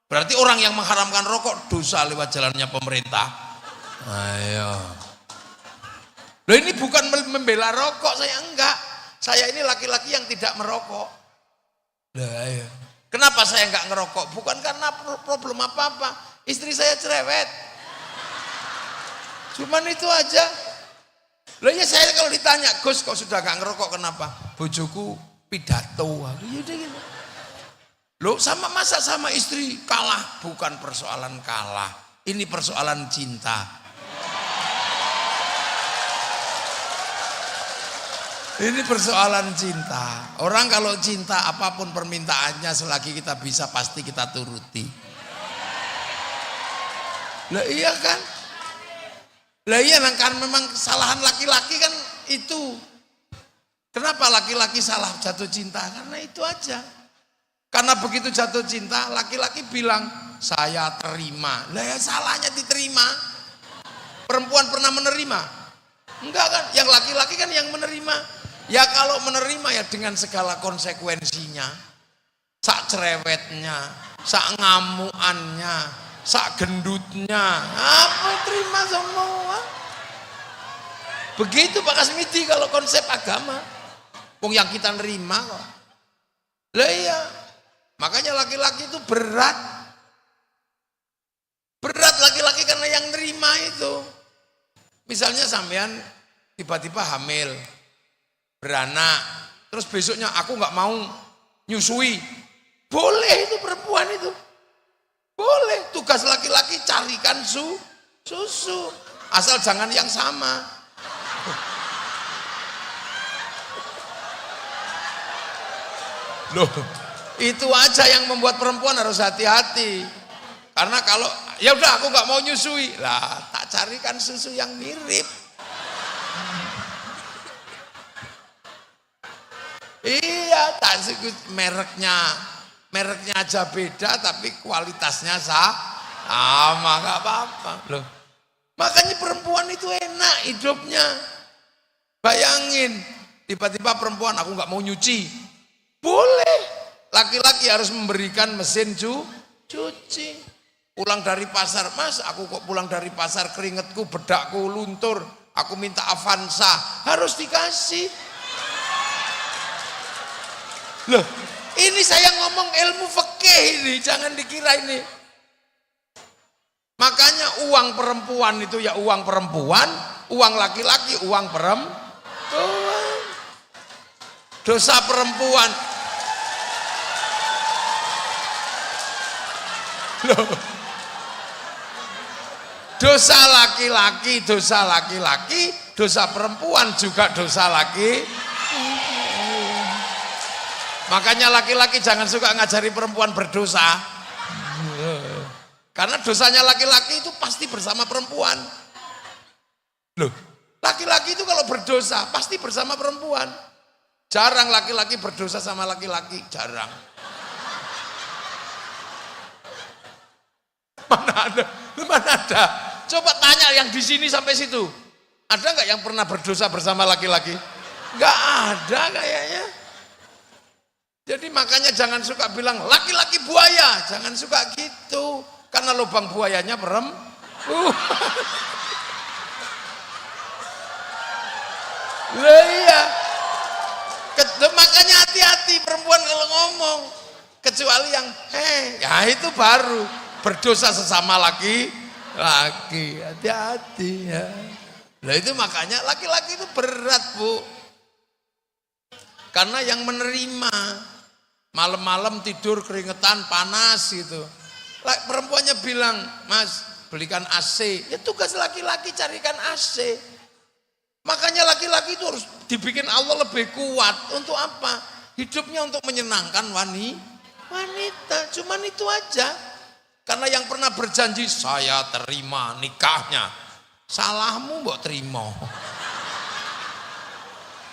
Berarti orang yang mengharamkan rokok dosa lewat jalannya pemerintah. Ayo. Loh, ini bukan membela rokok, saya enggak. Saya ini laki-laki yang tidak merokok. Lah ayo. Kenapa saya enggak ngerokok? Bukan karena problem apa-apa. Istri saya cerewet. Cuman itu aja. Loh ya, saya kalau ditanya, Gus kok sudah enggak ngerokok kenapa? Bojoku pidato. Ya udah gitu. Loh, masa sama istri kalah? Bukan persoalan kalah. Ini persoalan cinta. Ini persoalan cinta. Orang kalau cinta apapun permintaannya selagi kita bisa pasti kita turuti. Lah iya kan? Lah iya kan memang kesalahan laki-laki kan itu. Kenapa laki-laki salah jatuh cinta? Karena itu aja. Karena begitu jatuh cinta laki-laki bilang saya terima. Lah ya salahnya diterima. Perempuan pernah menerima? Enggak kan? Yang laki-laki kan yang menerima. Ya kalau menerima ya dengan segala konsekuensinya, sak cerewetnya, sak ngamuannya, sak gendutnya, apa terima semua. Begitu Pak Kasmiti kalau konsep agama, wong yang kita nerima kok. Lah iya, makanya laki-laki itu berat laki-laki karena yang nerima itu. Misalnya sampean tiba-tiba hamil. Beranak, terus besoknya aku nggak mau nyusui, boleh itu perempuan itu, boleh. Tugas laki-laki carikan susu, asal jangan yang sama. Loh, itu aja yang membuat perempuan harus hati-hati. Karena kalau ya udah aku nggak mau nyusui, lah tak carikan susu yang mirip. Iya, tak sebut mereknya aja beda tapi kualitasnya sama, nggak apa-apa loh. Makanya perempuan itu enak hidupnya. Bayangin, tiba-tiba perempuan aku nggak mau nyuci, boleh. Laki-laki harus memberikan mesin cuci. Pulang dari pasar, Mas, aku kok pulang dari pasar keringetku, bedakku luntur, aku minta Avanza, harus dikasih. Loh, ini saya ngomong ilmu fikih ini, jangan dikira ini. Makanya uang perempuan itu ya uang perempuan, uang laki-laki uang perempuan. Dosa perempuan. Loh. Dosa laki-laki, dosa perempuan juga dosa laki. Makanya laki-laki jangan suka ngajari perempuan berdosa. Karena dosanya laki-laki itu pasti bersama perempuan. Loh, laki-laki itu kalau berdosa pasti bersama perempuan. Jarang laki-laki berdosa sama laki-laki, jarang. Mana ada? Coba tanya yang di sini sampai situ. Ada nggak yang pernah berdosa bersama laki-laki? Nggak ada kayaknya. Jadi makanya jangan suka bilang laki-laki buaya, jangan suka gitu. Karena lubang buayanya perempuan. Lah iya. Makanya hati-hati perempuan kalau ngomong. Kecuali yang ya itu baru berdosa sesama laki. Hati-hati ya. Lah itu makanya laki-laki itu berat, Bu. Karena yang menerima malam-malam tidur keringetan panas gitu. Perempuannya bilang, Mas belikan AC. Ya tugas laki-laki carikan AC. Makanya laki-laki itu harus dibikin Allah lebih kuat. Untuk apa? Hidupnya untuk menyenangkan wanita. Cuman itu aja. Karena yang pernah berjanji saya terima nikahnya. Salahmu mbok terima.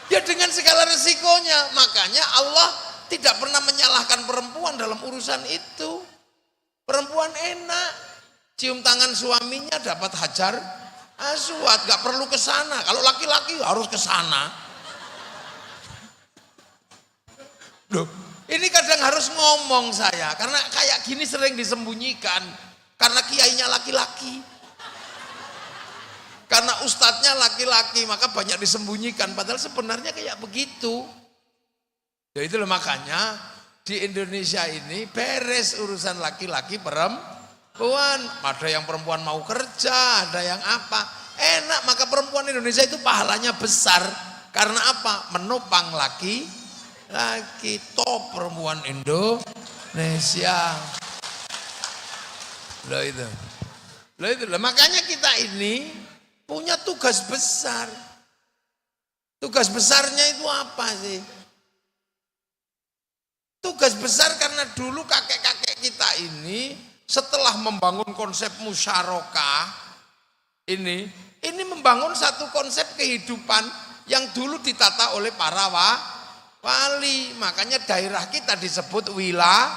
Ya dengan segala resikonya. Makanya Allah tidak pernah menyalahkan perempuan dalam urusan itu. Perempuan enak, cium tangan suaminya dapat hajar aswad, gak perlu ke sana. Kalau laki-laki harus ke sana. Loh, ini kadang harus ngomong saya, karena kayak gini sering disembunyikan. Karena kiainya laki-laki, karena ustadznya laki-laki, maka banyak disembunyikan. Padahal sebenarnya kayak begitu. Ya itulah makanya di Indonesia ini beres urusan laki-laki perempuan. Ada yang perempuan mau kerja, ada yang apa. Enak, maka perempuan Indonesia itu pahalanya besar. Karena apa? Menopang laki top perempuan Indonesia. Loh itu. Makanya kita ini punya tugas besar. Tugas besarnya itu apa sih? Tugas besar karena dulu kakek-kakek kita ini setelah membangun konsep musyarakah ini membangun satu konsep kehidupan yang dulu ditata oleh para wali. Makanya daerah kita disebut wilayah,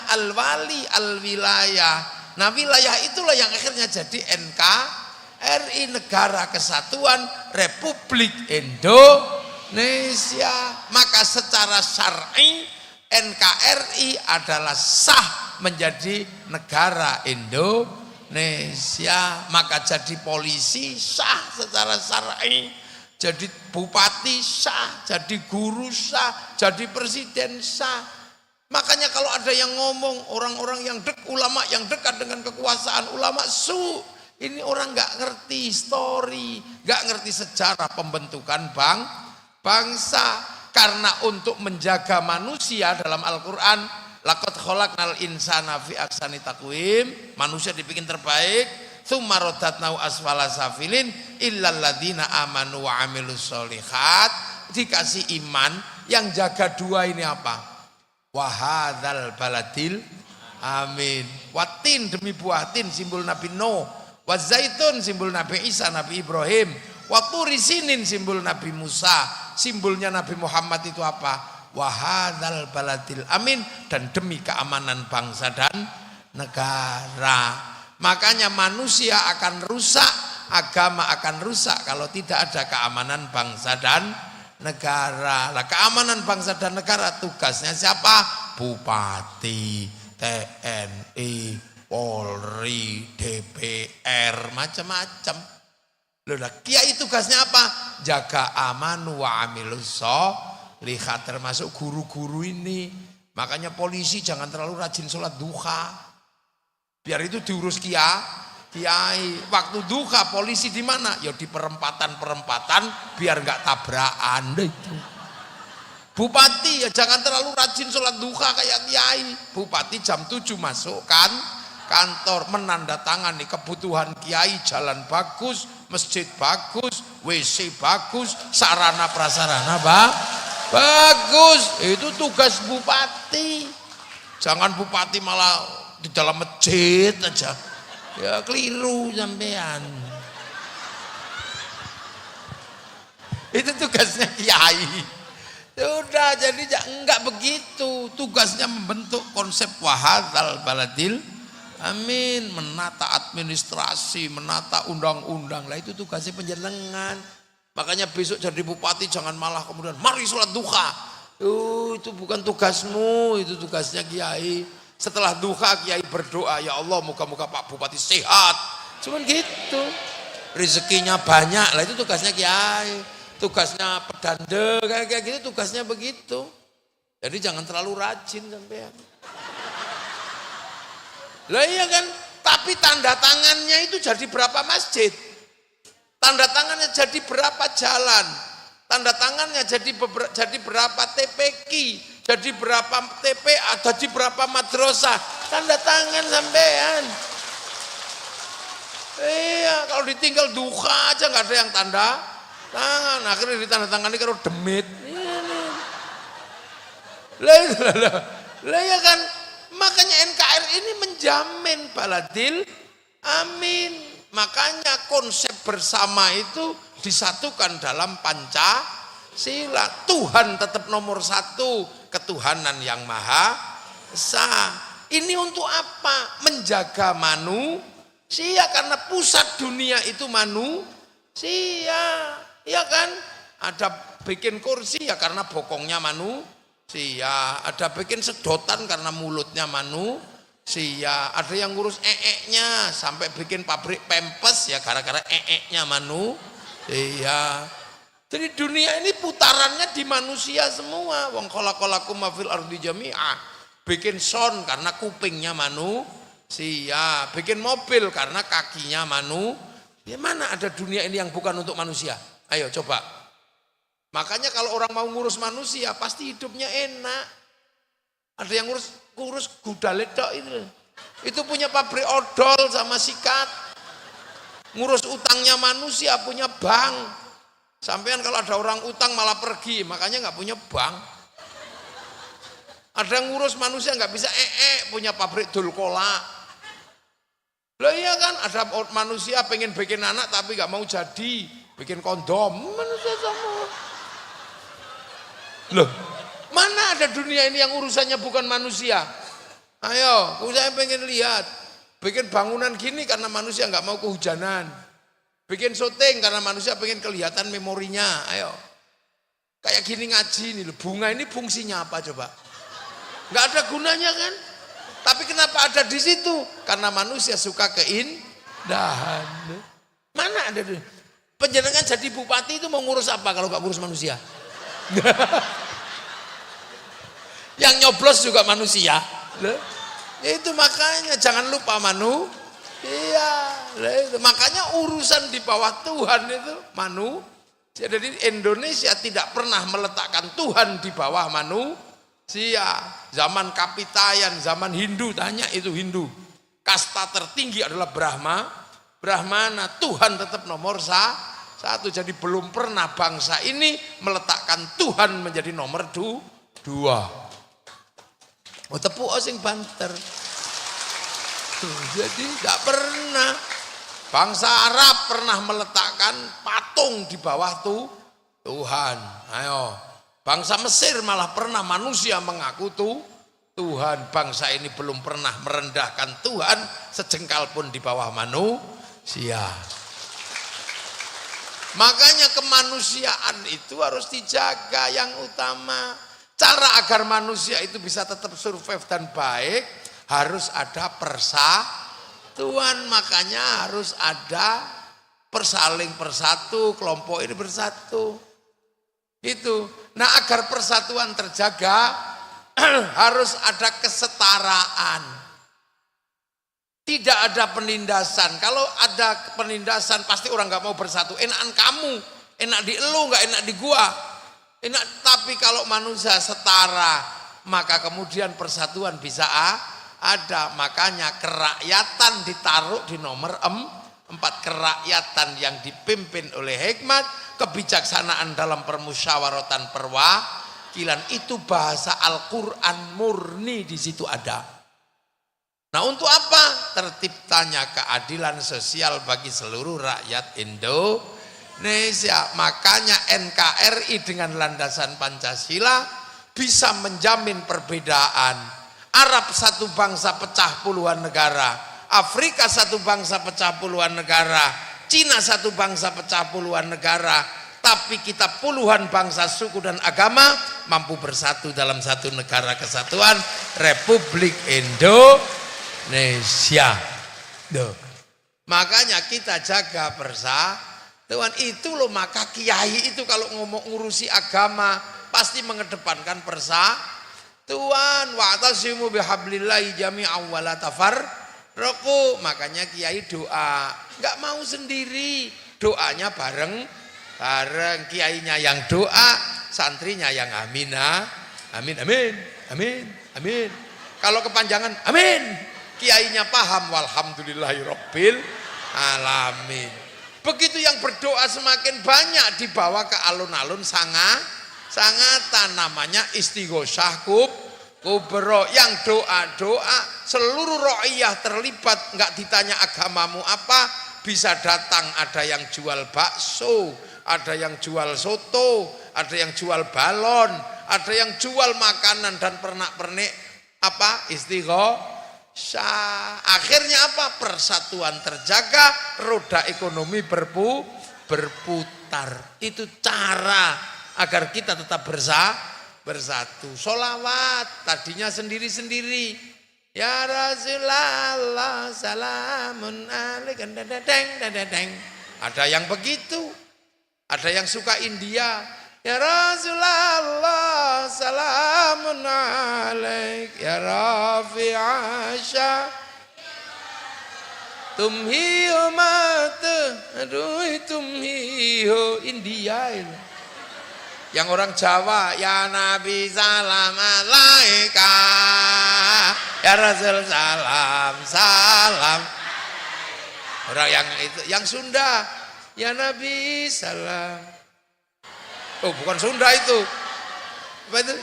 al-wali, al-wilayah. Nah, wilayah itulah yang akhirnya jadi NKRI, Negara Kesatuan Republik Indonesia. Maka secara syar'i NKRI adalah sah menjadi negara Indonesia. Maka jadi polisi sah secara syar'i, jadi bupati sah, jadi guru sah, jadi presiden sah. Makanya kalau ada yang ngomong orang-orang yang ulama yang dekat dengan kekuasaan, ulama ini orang nggak ngerti story, nggak ngerti sejarah pembentukan bangsa. Karena untuk menjaga manusia dalam Al-Quran, laqad khalaqnal insana fi ahsani taqwim, manusia dibikin terbaik, tsumma radadnahu asfala safilin illal ladzina amanu wa amilus sholihat. Dikasih iman, yang jaga dua ini apa? Wahadzal baladil amin. Watin demi buah tin, simbol Nabi Nuh. Wazaitun simbol Nabi Isa, Nabi Ibrahim. Waturi sinin simbol Nabi Musa, simbolnya Nabi Muhammad itu apa? Wahadzal baladil amin, dan demi keamanan bangsa dan negara. Makanya manusia akan rusak, agama akan rusak kalau tidak ada keamanan bangsa dan negara. Lah keamanan bangsa dan negara tugasnya siapa? Bupati, TNI, Polri, DPR, macam-macam. Loh, kiai tugasnya apa? Jaga aman wa amilus sholihat, termasuk guru-guru ini. Makanya polisi jangan terlalu rajin sholat duha, biar itu diurus kiai. Waktu duha polisi di mana? Ya di perempatan biar nggak tabrakan itu. Bupati ya jangan terlalu rajin sholat duha kayak kiai. Bupati jam 7 masuk kantor, menandatangani kebutuhan kiai, jalan bagus, masjid bagus, WC bagus, sarana prasarana bagus. Itu tugas bupati. Jangan bupati malah di dalam masjid aja. Ya keliru sampean. Itu tugasnya kiai. Sudah, jadi enggak begitu. Tugasnya membentuk konsep wahadzal baladil amin, menata administrasi, menata undang-undang. Lah itu tugasnya penjenengan. Makanya besok jadi bupati jangan malah kemudian mari sholat duha. Itu bukan tugasmu, itu tugasnya kiai. Setelah duha kiai berdoa, ya Allah moga-moga Pak Bupati sehat. Cuman gitu. Rezekinya banyak. Lah itu tugasnya kiai. Tugasnya pedande kayak gitu, tugasnya begitu. Jadi jangan terlalu rajin sampean. Lah iya kan, tapi tanda tangannya itu jadi berapa masjid? Tanda tangannya jadi berapa jalan? Tanda tangannya jadi berapa TPQ? Jadi berapa TPA? Jadi berapa madrasah? Tanda tangan sampean. Iya, kalau ditinggal duha aja nggak ada yang tanda tangan. Akhirnya ditanda tangani karo demit. Lah ya kan. Makanya NKRI ini menjamin baladil amin. Makanya konsep bersama itu disatukan dalam sila. Tuhan tetap nomor satu, ketuhanan yang maha esa. Ini untuk apa? Menjaga manusia, karena pusat dunia itu manusia, ya kan? Ada bikin kursi ya karena bokongnya manusia, ada bikin sedotan karena mulutnya manusia, ada yang ngurus nya sampai bikin pabrik pempes ya gara-gara nya manusia. Jadi dunia ini putarannya di manusia semua. Wong khalaqalakum ma fil ardi jami'a. Bikin sound karena kupingnya manusia, bikin mobil karena kakinya manusia. Mana ada dunia ini yang bukan untuk manusia? Ayo coba. Makanya kalau orang mau ngurus manusia pasti hidupnya enak. Ada yang ngurus gudalet tok itu. Itu punya pabrik odol sama sikat. Ngurus utangnya manusia, punya bank. Sampean kalau ada orang utang malah pergi, makanya nggak punya bank. Ada yang ngurus manusia nggak bisa punya pabrik dul kola. Lah iya kan, ada manusia pengen bikin anak tapi nggak mau jadi, bikin kondom. Manusia sama. Loh, mana ada dunia ini yang urusannya bukan manusia? Ayo, saya pengen lihat. Bikin bangunan gini karena manusia nggak mau kehujanan. Bikin syuting karena manusia pengen kelihatan memorinya. Ayo, kayak gini ngaji nih, bunga ini fungsinya apa coba? Nggak ada gunanya kan? Tapi kenapa ada di situ? Karena manusia suka keindahan. Mana ada? Penjenengan jadi bupati itu mau ngurus apa kalau nggak ngurus manusia? Yang nyoblos juga manusia. Itu makanya jangan lupa manusia. Itu makanya urusan di bawah Tuhan itu manusia. Jadi Indonesia tidak pernah meletakkan Tuhan di bawah manusia. Zaman Kapitayan, zaman Hindu, tanya itu Hindu. Kasta tertinggi adalah Brahmana. Tuhan tetap nomor satu. Jadi belum pernah bangsa ini meletakkan Tuhan menjadi nomor dua. Oh tepuk sing banter. Jadi tidak pernah. Bangsa Arab pernah meletakkan patung di bawah Tuhan. Ayo. Bangsa Mesir malah pernah manusia mengaku Tuhan. Bangsa ini belum pernah merendahkan Tuhan sejengkal pun di bawah manusia. Makanya kemanusiaan itu harus dijaga yang utama. Cara agar manusia itu bisa tetap survive dan baik harus ada persatuan. Makanya harus ada persaling persatu, kelompok ini bersatu. Itu. Nah agar persatuan terjaga harus ada kesetaraan. Tidak ada penindasan. Kalau ada penindasan pasti orang nggak mau bersatu. Enakan kamu, enak di elu nggak enak di gua. Enak, tapi kalau manusia setara maka kemudian persatuan bisa ada. Makanya kerakyatan ditaruh di nomor 4. Kerakyatan yang dipimpin oleh hikmat, kebijaksanaan dalam permusyawaratan perwakilan. Itu bahasa Al-Quran murni di situ ada. Nah untuk apa? Terciptanya keadilan sosial bagi seluruh rakyat Indonesia. Makanya NKRI dengan landasan Pancasila bisa menjamin perbedaan. Arab satu bangsa pecah puluhan negara, Afrika satu bangsa pecah puluhan negara, Cina satu bangsa pecah puluhan negara, tapi kita puluhan bangsa, suku dan agama mampu bersatu dalam satu negara kesatuan Republik Indonesia. Makanya kita jaga persatuan itu loh. Maka kiai itu kalau ngomong ngurusi agama pasti mengedepankan persatuan. Wa'tasimu bihablillahi jami'an wa la tafarraqu. Makanya kiai doa nggak mau sendiri, doanya bareng. Kiainya yang doa, santrinya yang amin. Kalau kepanjangan amin, kiainya paham walhamdulillahirabbil alamin. Begitu yang berdoa semakin banyak dibawa ke alun-alun sangatan, namanya istighosah kubro. Yang doa seluruh ra'iyah terlibat, nggak ditanya agamamu apa, bisa datang. Ada yang jual bakso, ada yang jual soto, ada yang jual balon, ada yang jual makanan dan pernak-pernik apa istighosah. Akhirnya apa? Persatuan terjaga, roda ekonomi berputar. Itu cara agar kita tetap bersatu. Sholawat tadinya sendiri-sendiri. Ya Rasulullah salamun alaika. Ada yang begitu. Ada yang suka India. Ya Rasulullah salamun alaik. Ya Rafi Asya. Tumhi mata. Aduh tumhi India ini. Yang orang Jawa, ya Nabi salam alaika, ya Rasul salam salam. Orang yang itu, yang Sunda, ya Nabi salam. Oh bukan Sunda itu, apa itu?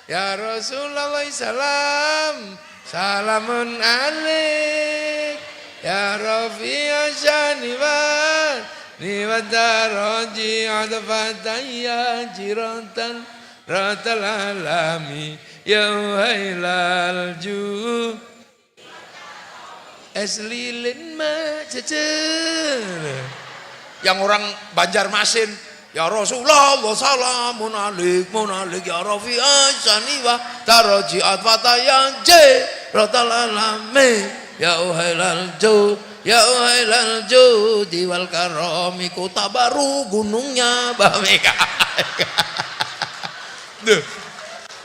Ya Rasulullah salam, salamun alaik, ya Rafi'a syaniwan. Niwadaroji adfataya jiratan ratal alami yauhailal ju eslilin macecer. Yang orang Banjarmasin, ya Rasulullah salamun alik munalik ya Rafi'a saniwa daroji adfataya ratal alami yauhailal ju. Ya uhailal judi wal karami, kota baru gunungnya Bameka.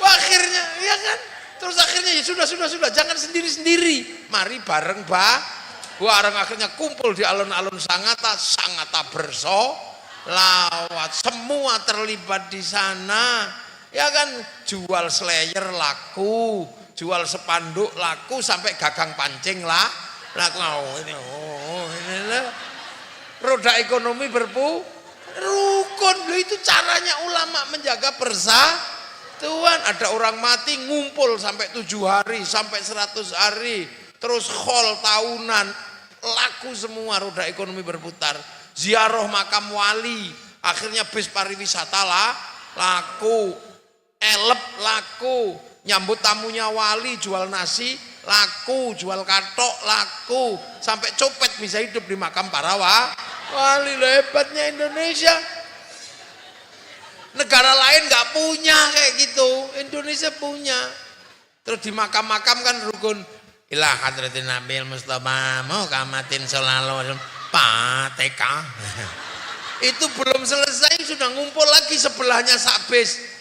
Akhirnya ya kan, terus akhirnya ya sudah jangan sendiri-sendiri, mari bareng bareng. Akhirnya kumpul di alun-alun Sangata bersolawat, semua terlibat di sana. Ya kan, jual slayer laku, jual spanduk laku, sampai gagang pancing lah. Ini roda ekonomi rukun. Itu caranya ulama menjaga persatuan. Ada orang mati ngumpul sampai 7 hari, sampai 100 hari, terus khol tahunan, laku semua, roda ekonomi berputar. Ziarah makam wali, akhirnya bis pariwisata laku, elep laku, nyambut tamunya wali, jual nasi laku, jual katok laku, sampai copet bisa hidup di makam para wali. Hebatnya Indonesia. Negara lain nggak punya kayak gitu, Indonesia punya. Terus di makam-makam kan rukun. Ilah hadratin Nabil Mustafa Muhammadin sallallahu alaihi wasallam Pateka. Itu belum selesai sudah ngumpul lagi sebelahnya sabis.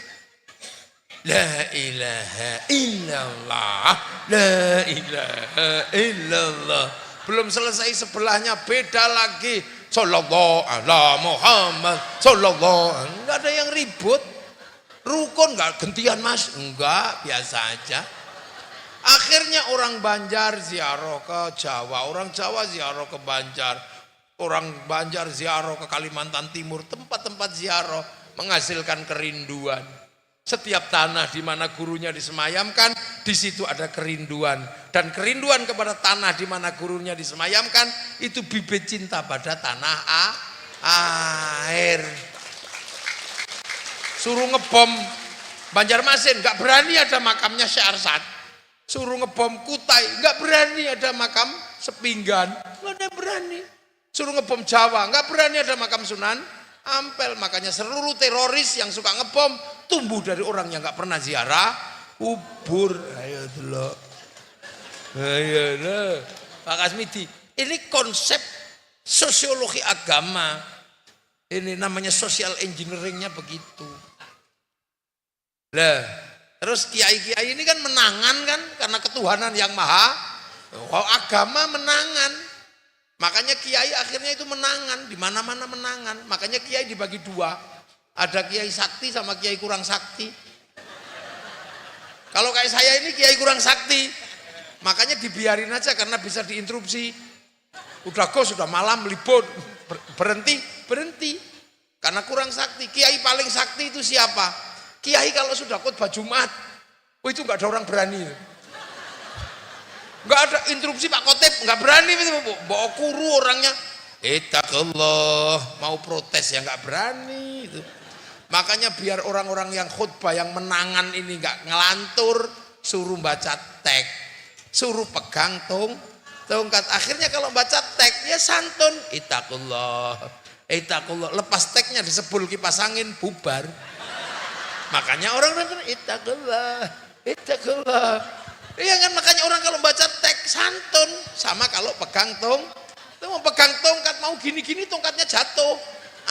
La ilaha illallah, la ilaha illallah. Belum selesai sebelahnya beda lagi. Sallallahu ala Muhammad, sallallahu. Enggak ada yang ribut. Rukun enggak gantian Mas? Enggak, biasa aja. Akhirnya orang Banjar ziarah ke Jawa, orang Jawa ziarah ke Banjar, orang Banjar ziarah ke Kalimantan Timur, tempat-tempat ziarah menghasilkan kerinduan. Setiap tanah di mana gurunya disemayamkan, di situ ada kerinduan. Dan kerinduan kepada tanah di mana gurunya disemayamkan, itu bibit cinta pada tanah air. Suruh ngebom Banjarmasin, nggak berani ada makamnya Syekh Arsad. Suruh ngebom Kutai, nggak berani ada makam Sepinggan, nggak ada berani. Suruh ngebom Jawa, nggak berani ada makam Sunan Ampel. Makanya seluruh teroris yang suka ngebom tumbuh dari orang yang nggak pernah ziarah kubur. Ayo dulu, ayo dulu. Pak Kasmidi, ini konsep sosiologi agama. Ini namanya social engineeringnya begitu. Lah, terus kiai-kiai ini kan menangan kan karena ketuhanan yang maha. Agama menangan. Makanya kiai akhirnya itu menangan, di mana-mana menangan. Makanya kiai dibagi dua. Ada kiai sakti sama kiai kurang sakti. Kalau kayak saya ini kiai kurang sakti, makanya dibiarin aja karena bisa diinterupsi. Udah sudah malam libur, berhenti. Karena kurang sakti. Kiai paling sakti itu siapa? Kiai kalau sudah khotbah Jumat, itu nggak ada orang berani. Nggak ada interupsi Pak Khotib, nggak berani. Bawa kuru orangnya. Ittaqullah, mau protes ya nggak berani itu. Makanya biar orang-orang yang khutbah yang menangan ini nggak ngelantur, suruh baca teks, suruh pegang tongkat. Akhirnya kalau baca teks ya santun, ittaqullah, ittaqullah. Lepas teksnya disebul kipas angin bubar. Makanya orang nonton ittaqullah, ittaqullah. Iya kan, makanya orang kalau baca teks santun, sama kalau pegang mau pegang tongkat mau gini-gini tongkatnya jatuh.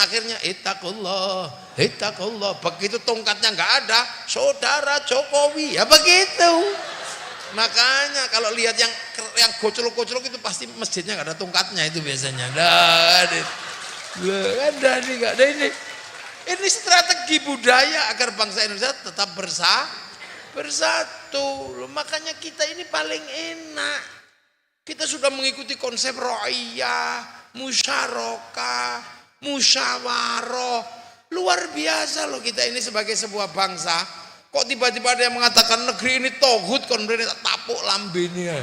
Akhirnya ittaqullah, ittaqullah. Begitu tongkatnya nggak ada, saudara Jokowi ya begitu. Makanya kalau lihat yang goclok-goclok itu pasti masjidnya nggak ada tongkatnya itu biasanya. Ada nih nggak ada ini. Ini strategi budaya agar bangsa Indonesia tetap bersatu. Makanya kita ini paling enak. Kita sudah mengikuti konsep ro'iyah, musyarakah, musyawarah. Luar biasa loh kita ini sebagai sebuah bangsa. Kok tiba-tiba ada yang mengatakan negeri ini toghut, kon mrene tapuk lambene.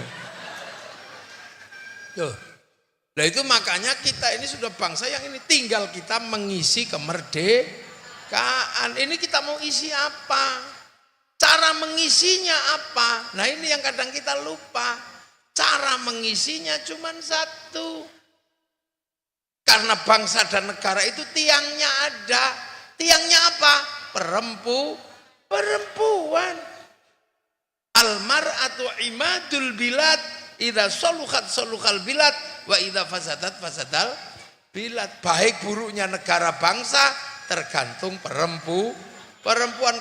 Tuh. Nah itu makanya kita ini sudah bangsa yang ini tinggal kita mengisi kemerdekaan. Ini kita mau isi apa? Cara mengisinya apa? Nah ini yang kadang kita lupa. Cara mengisinya cuma satu. Karena bangsa dan negara itu tiangnya ada. Tiangnya apa? Perempuan. Al-mar'atu imadul bilad. Idza saluhat saluhal bilad. Wa idza fasadat fasadal bilad. Baik buruknya negara bangsa tergantung perempuan.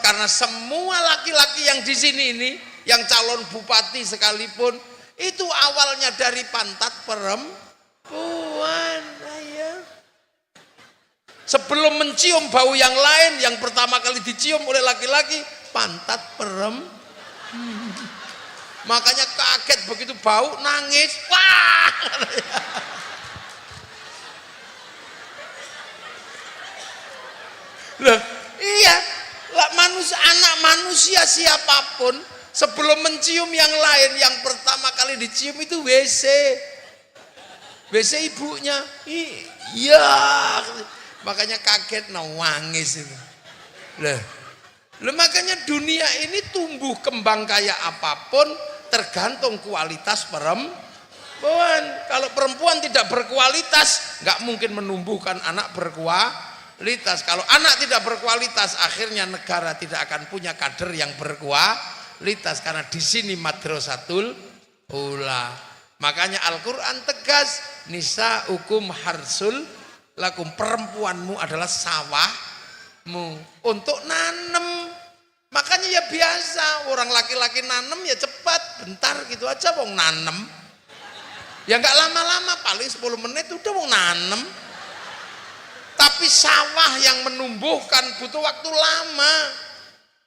Karena semua laki-laki yang di sini ini, yang calon bupati sekalipun, itu awalnya dari pantat perempuan. Ayo. Sebelum mencium bau yang lain, yang pertama kali dicium oleh laki-laki pantat perempuan. Makanya kaget begitu bau, nangis. Wah. Loh, iya. Anak manusia siapapun sebelum mencium yang lain, yang pertama kali dicium itu WC ibunya. Iya. Makanya kaget nangis itu. Loh, makanya dunia ini tumbuh kembang kayak apapun tergantung kualitas perempuan. Kalau perempuan tidak berkualitas, nggak mungkin menumbuhkan anak berkualitas. Kalau anak tidak berkualitas, akhirnya negara tidak akan punya kader yang berkualitas. Karena di sini madrasatul ula. Makanya Al-Quran tegas, nisaukum harsul lakum, perempuanmu adalah sawahmu untuk nanem. Makanya ya biasa orang laki-laki nanem ya cepat, bentar gitu aja wong nanem. Ya nggak lama-lama, paling 10 menit udah wong nanem. Tapi sawah yang menumbuhkan butuh waktu lama.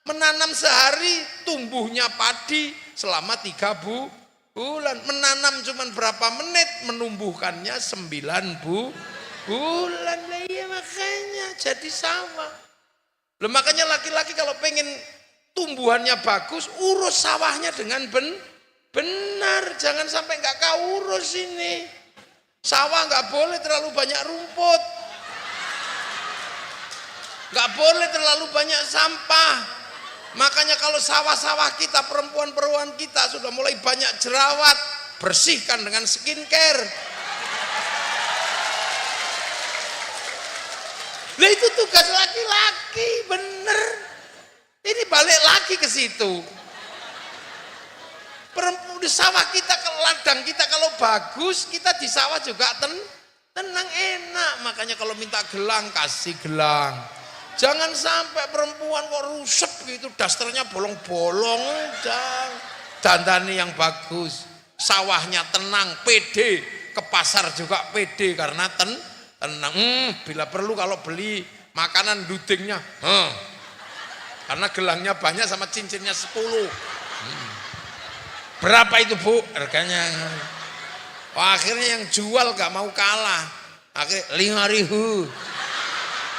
Menanam sehari tumbuhnya padi selama 3 bulan. Menanam cuma berapa menit, menumbuhkannya 9 bulan. Nah, iya makanya jadi sawah. Loh, makanya laki-laki kalau pengen tumbuhannya bagus, urus sawahnya dengan benar. Jangan sampai nggak kau urus ini. Sawah nggak boleh terlalu banyak rumput. Nggak boleh terlalu banyak sampah. Makanya kalau sawah-sawah kita, perempuan-perempuan kita sudah mulai banyak jerawat, bersihkan dengan skincare. Lah itu tugas laki-laki, bener. Ini balik lagi ke situ. Perempuan di sawah kita, ke ladang kita kalau bagus, kita di sawah juga tenang enak. Makanya kalau minta gelang, kasih gelang. Jangan sampai perempuan kok rusep gitu, dasternya bolong-bolong. Dandani yang bagus, sawahnya tenang, pede, ke pasar juga pede karena tenang. Bila perlu kalau beli makanan dudingnya, karena gelangnya banyak sama cincinnya 10. Berapa itu Bu harganya? Akhirnya yang jual gak mau kalah, akhirnya 5.000.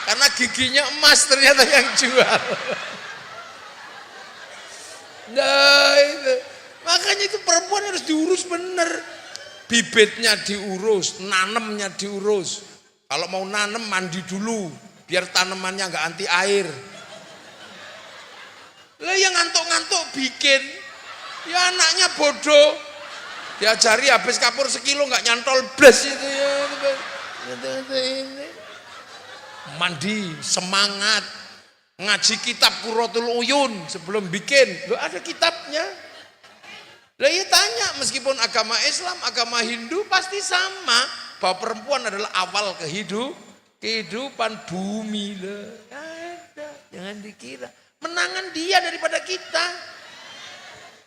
Karena giginya emas ternyata yang jual. Nah itu, makanya itu perempuan harus diurus bener. bibitnya diurus, nanemnya diurus. Kalau mau nanem mandi dulu, biar tanamannya nggak anti air. Lah yang ngantuk-ngantuk bikin, ya anaknya bodoh. Diajari habis kapur sekilo nggak nyantol blas itu ya. Mandi semangat, ngaji kitab Qurratul Uyun sebelum bikin. Loh ada kitabnya. Lah ya tanya, meskipun agama Islam, agama Hindu pasti sama, bahwa perempuan adalah awal kehidupan bumi. Loh ada, jangan dikira menangan dia daripada kita.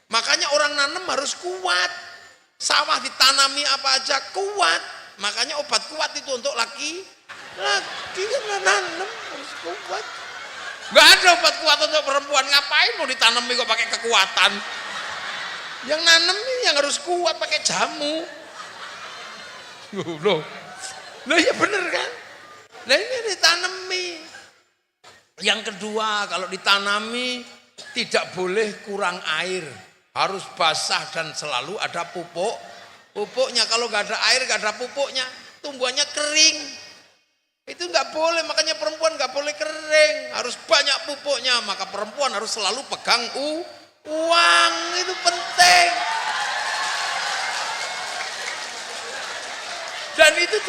Makanya orang nanam harus kuat. Sawah ditanami apa aja kuat. Makanya obat kuat itu untuk laki kan nanam harus kuat. Gak ada obat kuat untuk perempuan. Ngapain mau ditanami kok pakai kekuatan? Yang nanam ini yang harus kuat pakai jamu. Loh ya bener kan? Nah ini ditanami. Yang kedua, kalau ditanami tidak boleh kurang air, harus basah dan selalu ada pupuknya. Kalau nggak ada air, nggak ada pupuknya, tumbuhannya kering. Itu nggak boleh, makanya perempuan nggak boleh kering, harus banyak pupuknya. Maka perempuan harus selalu pegang uang, itu penting. Dan itu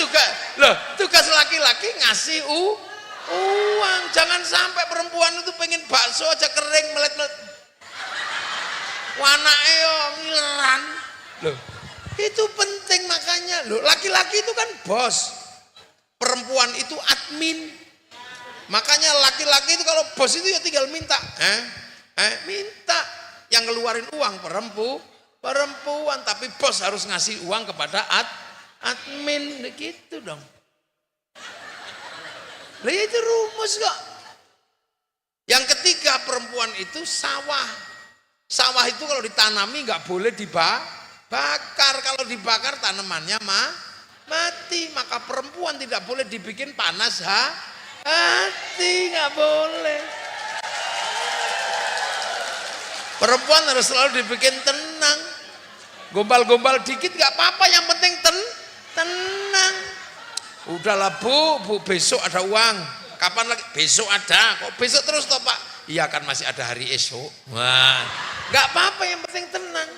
tugas laki-laki ngasih uang. Jangan sampai perempuan itu pengen bakso aja kering melet-melet. Wanake yo ngileran. Loh, itu penting makanya. Loh, laki-laki itu kan bos. Perempuan itu admin. Makanya laki-laki itu kalau bos itu ya tinggal minta. Minta. Yang ngeluarin uang perempuan, tapi bos harus ngasih uang kepada admin. Gitu dong. Lah itu rumus kok. Yang ketiga, perempuan itu sawah. Sawah itu kalau ditanami nggak boleh dibakar. Kalau dibakar tanamannya mati. Maka perempuan tidak boleh dibikin panas hati, nggak boleh. Perempuan harus selalu dibikin tenang. Gombal-gombal dikit nggak apa-apa, yang penting tenang. Udahlah bu besok ada uang. Kapan lagi? Besok ada. Kok besok terus toh Pak? Iya kan masih ada hari esok. Wah, nggak apa-apa, yang penting tenang.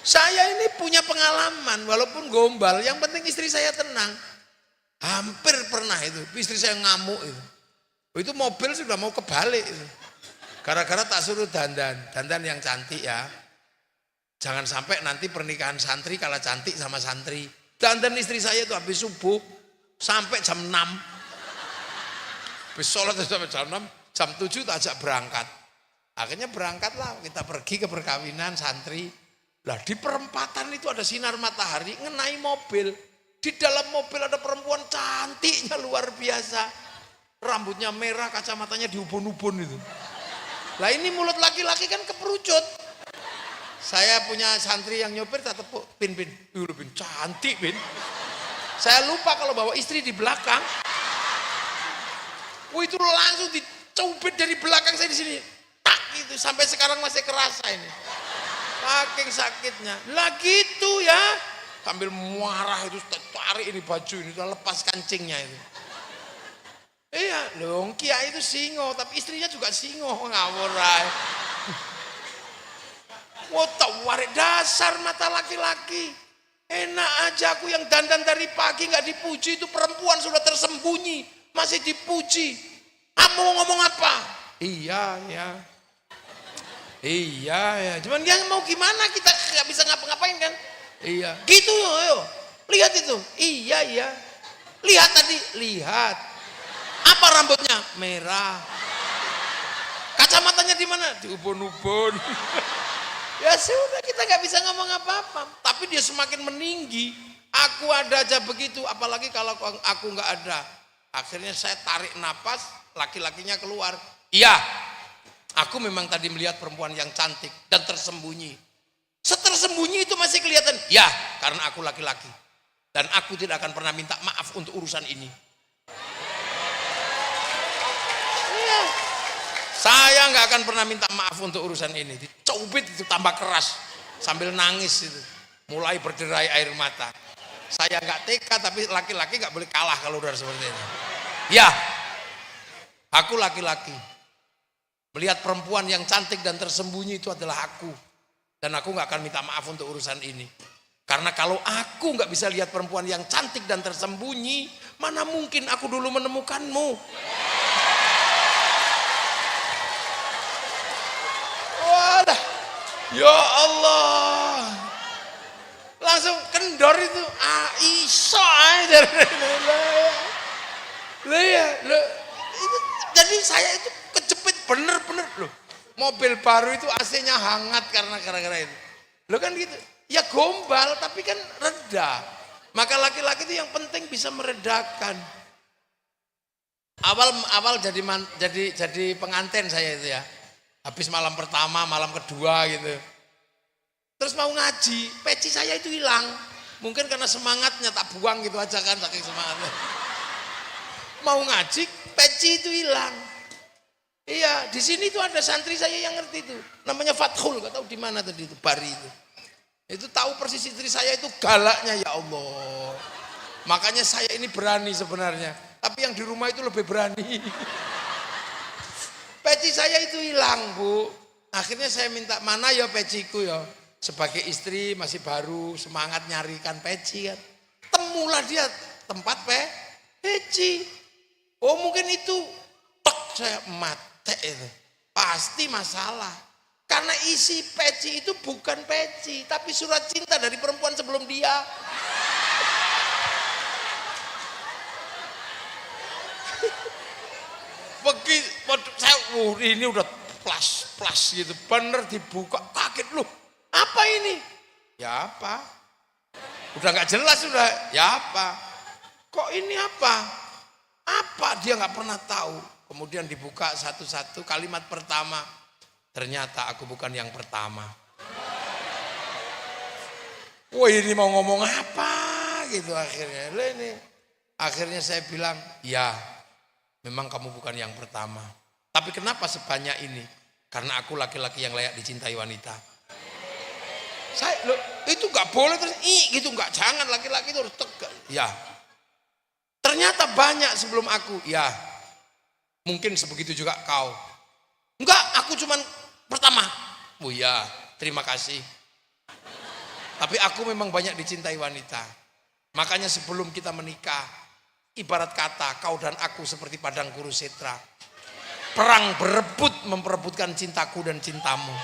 Saya ini punya pengalaman, walaupun gombal, yang penting istri saya tenang. Hampir pernah itu, istri saya ngamuk itu. Itu mobil sudah mau kebalik itu. Gara-gara tak suruh dandan yang cantik ya. Jangan sampai nanti pernikahan santri kalah cantik sama santri. Dandan istri saya itu habis subuh sampai jam 6. Habis sholat sampai jam 6, jam 7 tak ajak berangkat. Akhirnya berangkatlah, kita pergi ke perkawinan santri. Lah di perempatan itu ada sinar matahari ngenai mobil. Di dalam mobil ada perempuan cantiknya luar biasa. Rambutnya merah, kacamatanya diubun-ubun itu. Lah ini mulut laki-laki kan keperucut. Saya punya santri yang nyopir tak tepuk, pin, cantik pin. Saya lupa kalau bawa istri di belakang. Itu langsung dicubit dari belakang saya di sini. Tak gitu, sampai sekarang masih kerasa ini. Saking sakitnya. Lah gitu ya. Sambil marah itu tarik ini baju ini, lepas kancingnya itu. Iya, dong Kiai itu singo, tapi istrinya juga singo, ngawur ae. Wah, warik dasar mata laki-laki. Enak aja aku yang dandan dari pagi nggak dipuji, itu perempuan sudah tersembunyi, masih dipuji. Kamu ngomong apa? Iya ya. Cuman dia mau gimana, kita nggak bisa ngapa-ngapain kan? Iya. Gitu yo. Lihat itu. Iya. Lihat tadi, lihat. Apa rambutnya? Merah. Kacamatanya di mana? Diubun-ubun. Ya sudah, kita nggak bisa ngomong apa-apa. Tapi dia semakin meninggi. Aku ada aja begitu, apalagi kalau aku nggak ada. Akhirnya saya tarik napas, laki-lakinya keluar. Iya, aku memang tadi melihat perempuan yang cantik dan tersembunyi. Setersembunyi itu masih kelihatan. Ya, karena aku laki-laki. Dan aku tidak akan pernah minta maaf untuk urusan ini. Iya. Saya nggak akan pernah minta maaf untuk urusan ini. Dicubit itu tambah keras sambil nangis itu. Mulai berderai air mata. Saya nggak TK, tapi laki-laki nggak boleh kalah kalau udah seperti itu. Ya, aku laki-laki. Melihat perempuan yang cantik dan tersembunyi itu adalah aku. Dan aku nggak akan minta maaf untuk urusan ini. Karena kalau aku nggak bisa lihat perempuan yang cantik dan tersembunyi, mana mungkin aku dulu menemukanmu. Wadah, ya Allah. Langsung kendor itu Aisyah. Jadi saya itu kejepit bener-bener loh. Mobil baru itu AC-nya hangat karena gara-gara itu. Loh kan gitu. Ya gombal tapi kan reda. Maka laki-laki itu yang penting bisa meredakan. Awal jadi pengantin saya itu ya. Habis malam pertama, malam kedua gitu. Terus mau ngaji, peci saya itu hilang. Mungkin karena semangatnya tak buang gitu aja kan, saking semangatnya. Mau ngaji, peci itu hilang. Iya, di sini tuh ada santri saya yang ngerti itu. Namanya Fathul, gak tahu di mana tadi itu, Bari itu. Itu tahu persis istri saya itu galaknya, ya Allah. Makanya saya ini berani sebenarnya. Tapi yang di rumah itu lebih berani. Peci saya itu hilang, Bu. Akhirnya saya minta, mana ya peciku ya. Sebagai istri masih baru, semangat nyarikan peci kan. Temulah dia tempat peci. Oh mungkin itu, tek saya mate itu. Pasti masalah. Karena isi peci itu bukan peci, tapi surat cinta dari perempuan sebelum dia. Begitu, saya, ini udah plus gitu, bener dibuka, kaget loh. Apa ini? Ya apa? Udah nggak jelas sudah. Ya apa? Kok ini apa? Apa dia nggak pernah tahu. Kemudian dibuka satu-satu. Kalimat pertama, ternyata aku bukan yang pertama. Wah ini mau ngomong apa? Gitu akhirnya. Akhirnya saya bilang, ya memang kamu bukan yang pertama. Tapi kenapa sebanyak ini? Karena aku laki-laki yang layak dicintai wanita. Itu nggak boleh terus gitu, nggak, jangan, laki-laki itu harus tegak. Ya, ternyata banyak sebelum aku. Ya, mungkin sebegitu juga kau. Enggak, aku cuman pertama. Oh ya, terima kasih. Tapi aku memang banyak dicintai wanita. Makanya sebelum kita menikah, ibarat kata kau dan aku seperti padang kurusetra. Perang berebut memperebutkan cintaku dan cintamu.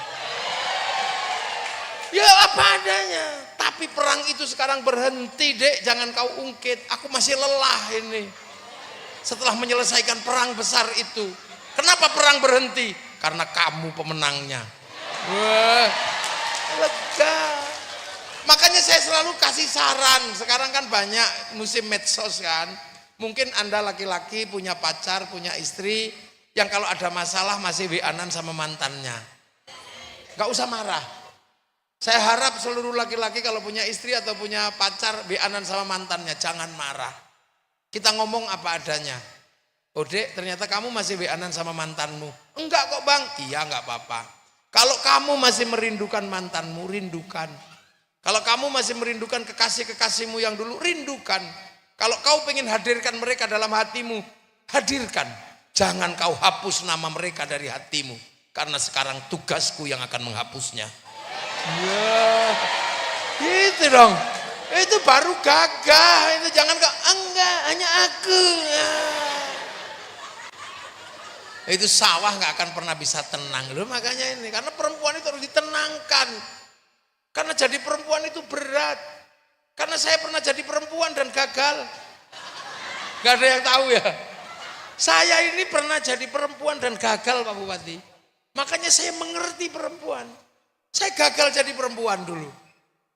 Ya apa adanya. Tapi perang itu sekarang berhenti, Dek, jangan kau ungkit. Aku masih lelah ini. Setelah menyelesaikan perang besar itu. Kenapa perang berhenti? Karena kamu pemenangnya. Wah, lega. Makanya saya selalu kasih saran. Sekarang kan banyak musim medsos kan. Mungkin Anda laki-laki punya pacar, punya istri, yang kalau ada masalah masih WA-an sama mantannya. Gak usah marah. Saya harap seluruh laki-laki kalau punya istri atau punya pacar WA-an sama mantannya, jangan marah. Kita ngomong apa adanya. Oh Dek, ternyata kamu masih WA-an sama mantanmu. Enggak kok Bang. Iya enggak apa-apa. Kalau kamu masih merindukan mantanmu, rindukan. Kalau kamu masih merindukan kekasih-kekasihmu yang dulu, rindukan. Kalau kau pengen hadirkan mereka dalam hatimu, hadirkan. Jangan kau hapus nama mereka dari hatimu. Karena sekarang tugasku yang akan menghapusnya. Ya, gitu dong. Itu baru gagah. Itu jangan kau, enggak, hanya aku. Ya. Itu sawah nggak akan pernah bisa tenang. Loh, makanya ini, karena perempuan itu harus ditenangkan. Karena jadi perempuan itu berat. Karena saya pernah jadi perempuan dan gagal. Gak ada yang tahu ya. Saya ini pernah jadi perempuan dan gagal Pak Bupati. Makanya saya mengerti perempuan. Saya gagal jadi perempuan dulu.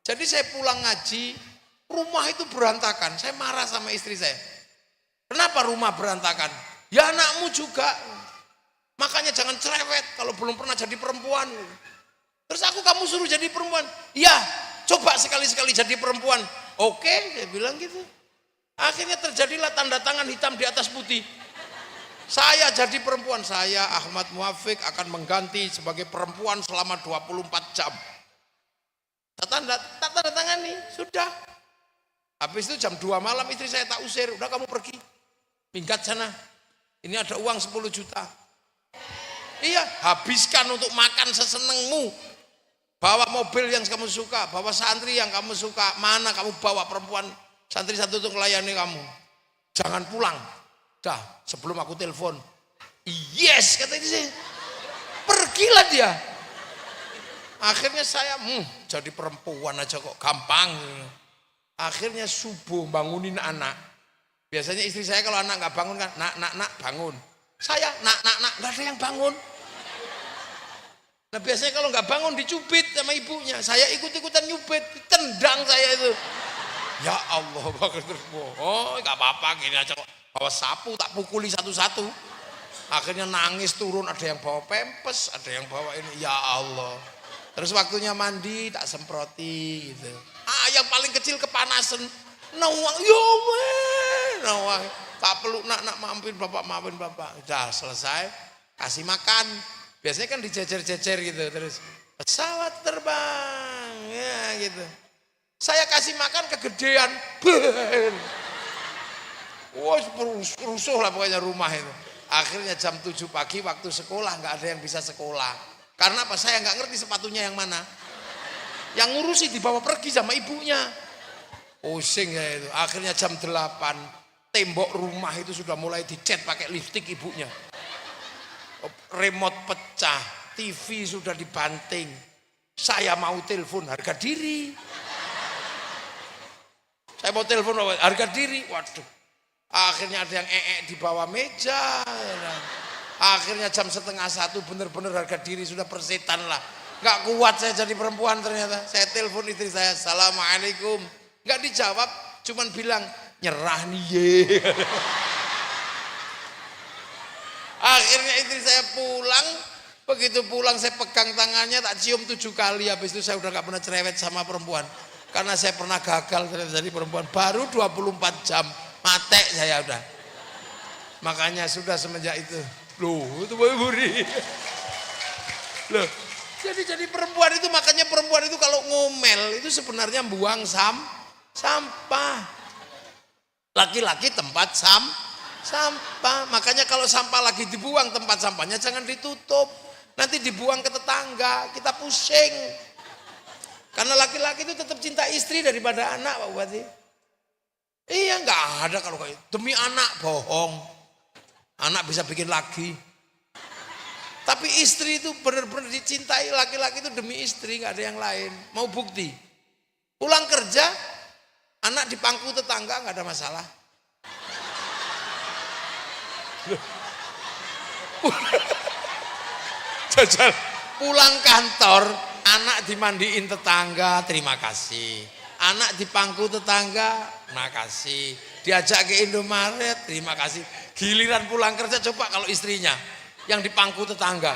Jadi saya pulang ngaji, rumah itu berantakan. Saya marah sama istri saya. Kenapa rumah berantakan? Ya anakmu juga. Makanya jangan cerewet kalau belum pernah jadi perempuan. Terus kamu suruh jadi perempuan. Ya, coba sekali-sekali jadi perempuan. Oke, saya bilang gitu. Akhirnya terjadilah tanda tangan hitam di atas putih. Saya jadi perempuan, saya Ahmad Muafiq akan mengganti sebagai perempuan selama 24 jam. Tak tanda tangan nih, sudah. Habis itu jam 2 malam istri saya tak usir, udah kamu pergi. Minggat sana. Ini ada uang 10 juta. Iya, habiskan untuk makan sesenengmu. Bawa mobil yang kamu suka, bawa santri yang kamu suka. Mana kamu bawa perempuan santri satu untuk melayani kamu. Jangan pulang. Dah, sebelum aku telepon. Yes, kata ini. Pergilah dia. Akhirnya saya, jadi perempuan aja kok gampang. Akhirnya subuh bangunin anak. Biasanya istri saya kalau anak nggak bangun kan, nak bangun. Saya, nak, nggak ada yang bangun. Nah biasanya kalau nggak bangun dicubit sama ibunya. Saya ikut-ikutan nyubit, tendang saya itu. Ya Allah, oh nggak apa-apa gini aja kok. Bawa sapu tak pukuli satu-satu. Akhirnya nangis turun, ada yang bawa pempes, ada yang bawa ini. Ya Allah. Terus waktunya mandi tak semproti gitu. Yang paling kecil kepanasan. Nawang, yo nawang. Tak perlu nak maafin bapak. Udah selesai, kasih makan. Biasanya kan dijejer-jejer gitu. Terus pesawat terbang, ya gitu. Saya kasih makan kegedean. Wah, rusuh lah pokoknya rumah itu. Akhirnya jam 7 pagi waktu sekolah nggak ada yang bisa sekolah. Karena apa? Saya nggak ngerti sepatunya yang mana. Yang ngurusi dibawa pergi sama ibunya. Pusing ya itu. Akhirnya jam 8 tembok rumah itu sudah mulai dicat pakai lipstik ibunya. Remote pecah, TV sudah dibanting. Saya mau telepon harga diri. Saya mau telepon harga diri. Waduh. Akhirnya ada yang di bawah meja. Akhirnya jam 12:30 benar-benar harga diri sudah persetan lah. Nggak kuat saya jadi perempuan ternyata. Saya telepon istri saya, assalamualaikum. Nggak dijawab, cuman bilang nyerah nih ye. Akhirnya istri saya pulang. Begitu pulang saya pegang tangannya, tak cium 7 kali. Habis itu saya udah nggak pernah cerewet sama perempuan. Karena saya pernah gagal jadi perempuan. Baru 24 jam mate saya udah. Makanya sudah semenjak itu. Loh, itu buri. Loh, jadi perempuan itu, makanya perempuan itu kalau ngomel itu sebenarnya buang sampah. Laki-laki tempat sampah. Makanya kalau sampah lagi dibuang, tempat sampahnya jangan ditutup. Nanti dibuang ke tetangga, kita pusing. Karena laki-laki itu tetap cinta istri daripada anak, Pak Bupati. Iya, nggak ada kalau kayak demi anak bohong. Anak bisa bikin lagi. Tapi istri itu benar-benar dicintai, laki-laki itu demi istri, nggak ada yang lain. Mau bukti? Pulang kerja, anak di pangku tetangga nggak ada masalah. Jajal pulang kantor, anak dimandiin tetangga, terima kasih. Anak di pangku tetangga, terima kasih. Diajak ke Indomaret, terima kasih. Giliran pulang kerja coba kalau istrinya yang di pangku tetangga.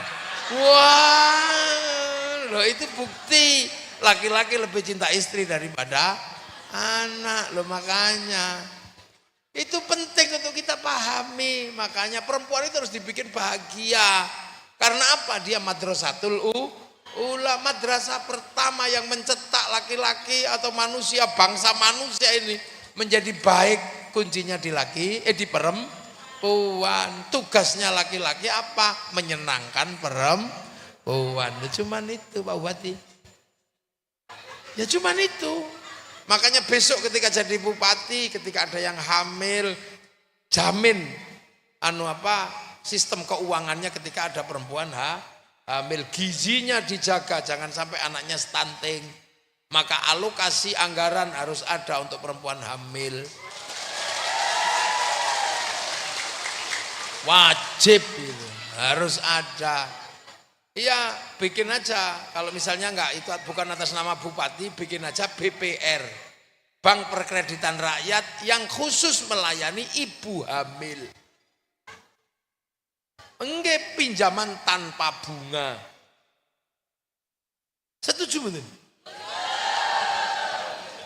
Wah, loh itu bukti laki-laki lebih cinta istri daripada anak. Loh makanya itu penting untuk kita pahami. Makanya perempuan itu harus dibikin bahagia. Karena apa? Dia madrasatul madrasah pertama yang mencetak laki-laki atau manusia, bangsa manusia ini menjadi baik. Kuncinya di perempuan. Tugasnya laki-laki apa? Menyenangkan perempuan. Cuman itu Pak Bupati. Ya cuman itu. Makanya besok ketika jadi bupati, ketika ada yang hamil, jamin sistem keuangannya ketika ada perempuan hamil, gizinya dijaga, jangan sampai anaknya stunting. Maka alokasi anggaran harus ada untuk perempuan hamil. Wajib itu, harus ada. Iya, bikin aja. Kalau misalnya enggak, itu bukan atas nama bupati, bikin aja BPR, Bank Perkreditan Rakyat yang khusus melayani ibu hamil. Enggak pinjaman tanpa bunga. Setuju betul?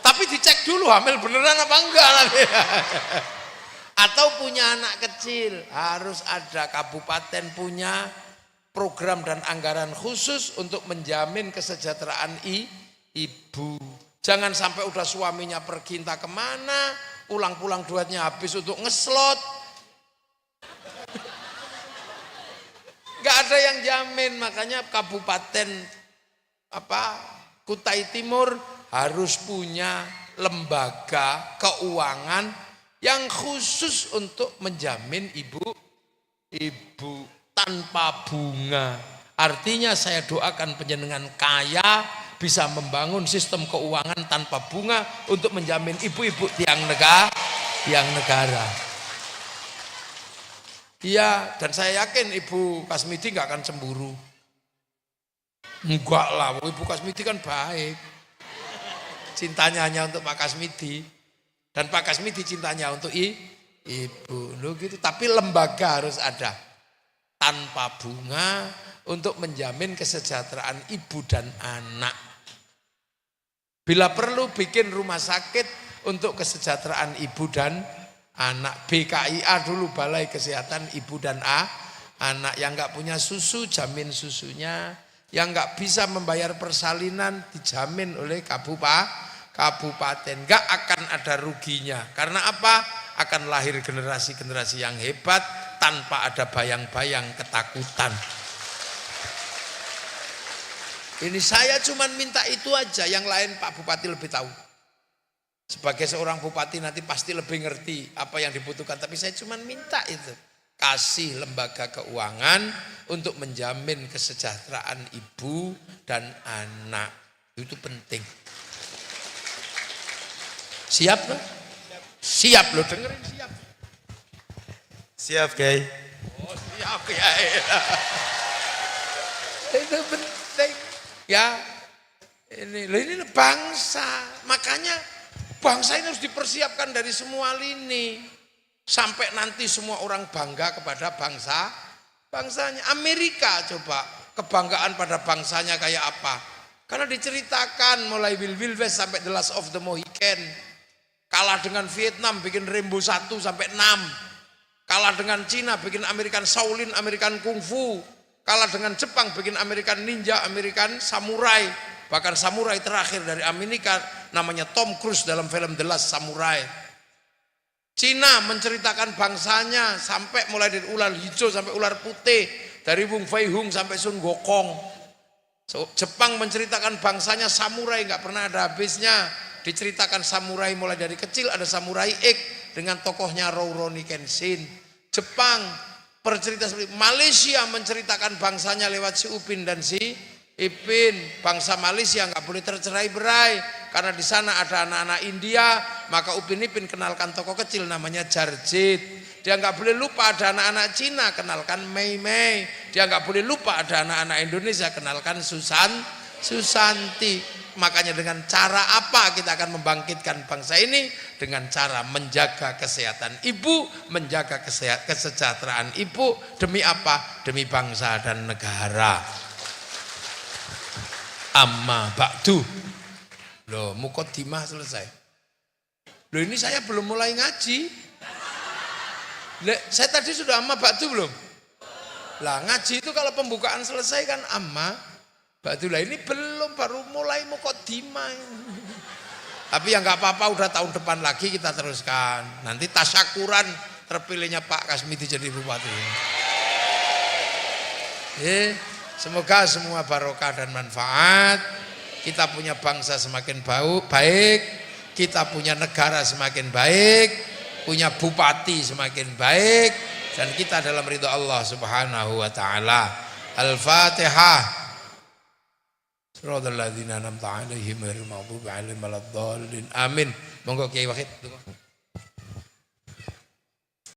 Tapi dicek dulu hamil beneran apa enggak nanti. Atau punya anak kecil, harus ada kabupaten punya program dan anggaran khusus untuk menjamin kesejahteraan ibu. Jangan sampai udah suaminya pergi entah kemana, pulang-pulang duitnya habis untuk ngeslot. Gak ada yang jamin, makanya Kabupaten Kutai Timur harus punya lembaga keuangan yang khusus untuk menjamin ibu tanpa bunga. Artinya saya doakan panjenengan kaya bisa membangun sistem keuangan tanpa bunga untuk menjamin ibu-ibu tiang negara. Iya, dan saya yakin Ibu Kasmidi nggak akan cemburu. Enggak lah, Ibu Kasmidi kan baik. Cintanya hanya untuk Pak Kasmidi. Dan Pak Kasmidi cintanya untuk ibu. Loh gitu. Tapi lembaga harus ada. Tanpa bunga untuk menjamin kesejahteraan ibu dan anak. Bila perlu bikin rumah sakit untuk kesejahteraan ibu dan anak. BKIA dulu, Balai Kesehatan Ibu dan Anak. Yang enggak punya susu, jamin susunya. Yang enggak bisa membayar persalinan, dijamin oleh kabupaten. Enggak akan ada ruginya. Karena apa? Akan lahir generasi-generasi yang hebat tanpa ada bayang-bayang ketakutan. Ini saya cuma minta itu aja, yang lain Pak Bupati lebih tahu. Sebagai seorang bupati nanti pasti lebih ngerti apa yang dibutuhkan, tapi saya cuma minta itu. Kasih lembaga keuangan untuk menjamin kesejahteraan ibu dan anak. Itu penting. Siap loh? Siap loh, dengerin siap. Siap, Kiai. Oh, siap Kiai. Itu penting. Ya, ini bangsa. Makanya bangsa ini harus dipersiapkan dari semua lini. Sampai nanti semua orang bangga kepada bangsanya. Amerika coba, kebanggaan pada bangsanya kayak apa? Karena diceritakan mulai Wild West sampai The Last of the Mohican. Kalah dengan Vietnam bikin Rambo 1 sampai 6. Kalah dengan Cina bikin American Shaolin, American Kung Fu. Kalah dengan Jepang bikin American Ninja, American Samurai. Bahkan samurai terakhir dari Amerika namanya Tom Cruise dalam film The Last Samurai. Cina menceritakan bangsanya sampai mulai dari ular hijau sampai ular putih. Dari Wung Fei Hung sampai Sun Gokong. Jepang menceritakan bangsanya samurai, nggak pernah ada habisnya. Diceritakan samurai mulai dari kecil, ada samurai X dengan tokohnya Rurouni Kenshin. Jepang bercerita seperti Malaysia menceritakan bangsanya lewat si Upin dan si Ipin. Bangsa Malaysia nggak boleh tercerai-berai karena di sana ada anak-anak India, maka Upin Ipin kenalkan tokoh kecil namanya Jarjit. Dia nggak boleh lupa ada anak-anak Cina, kenalkan Mei Mei. Dia nggak boleh lupa ada anak-anak Indonesia, kenalkan Susanti. Makanya dengan cara apa kita akan membangkitkan bangsa ini? Dengan cara menjaga kesehatan ibu, menjaga kesejahteraan ibu. Demi apa? Demi bangsa dan negara. Amma ba'du. Loh, muqaddimah selesai. Loh, ini saya belum mulai ngaji. Saya tadi sudah amma ba'du belum? Lah, ngaji itu kalau pembukaan selesai kan amma ba'du. Lah, ini belum, baru mulai muqaddimah. Tapi ya nggak apa-apa, udah tahun depan lagi kita teruskan. Nanti tasyakuran terpilihnya Pak Kasmidi jadi bupati. Semoga semua barokah dan manfaat. Kita punya bangsa semakin baik, kita punya negara semakin baik, punya bupati semakin baik, dan kita dalam ridha Allah Subhanahu wa taala. Al-Fatihah. Shiratal ladzina an'amta 'alaihim ghairil maghdubi 'alaihim waladdallin. Amin. Monggo Kiai Wahid.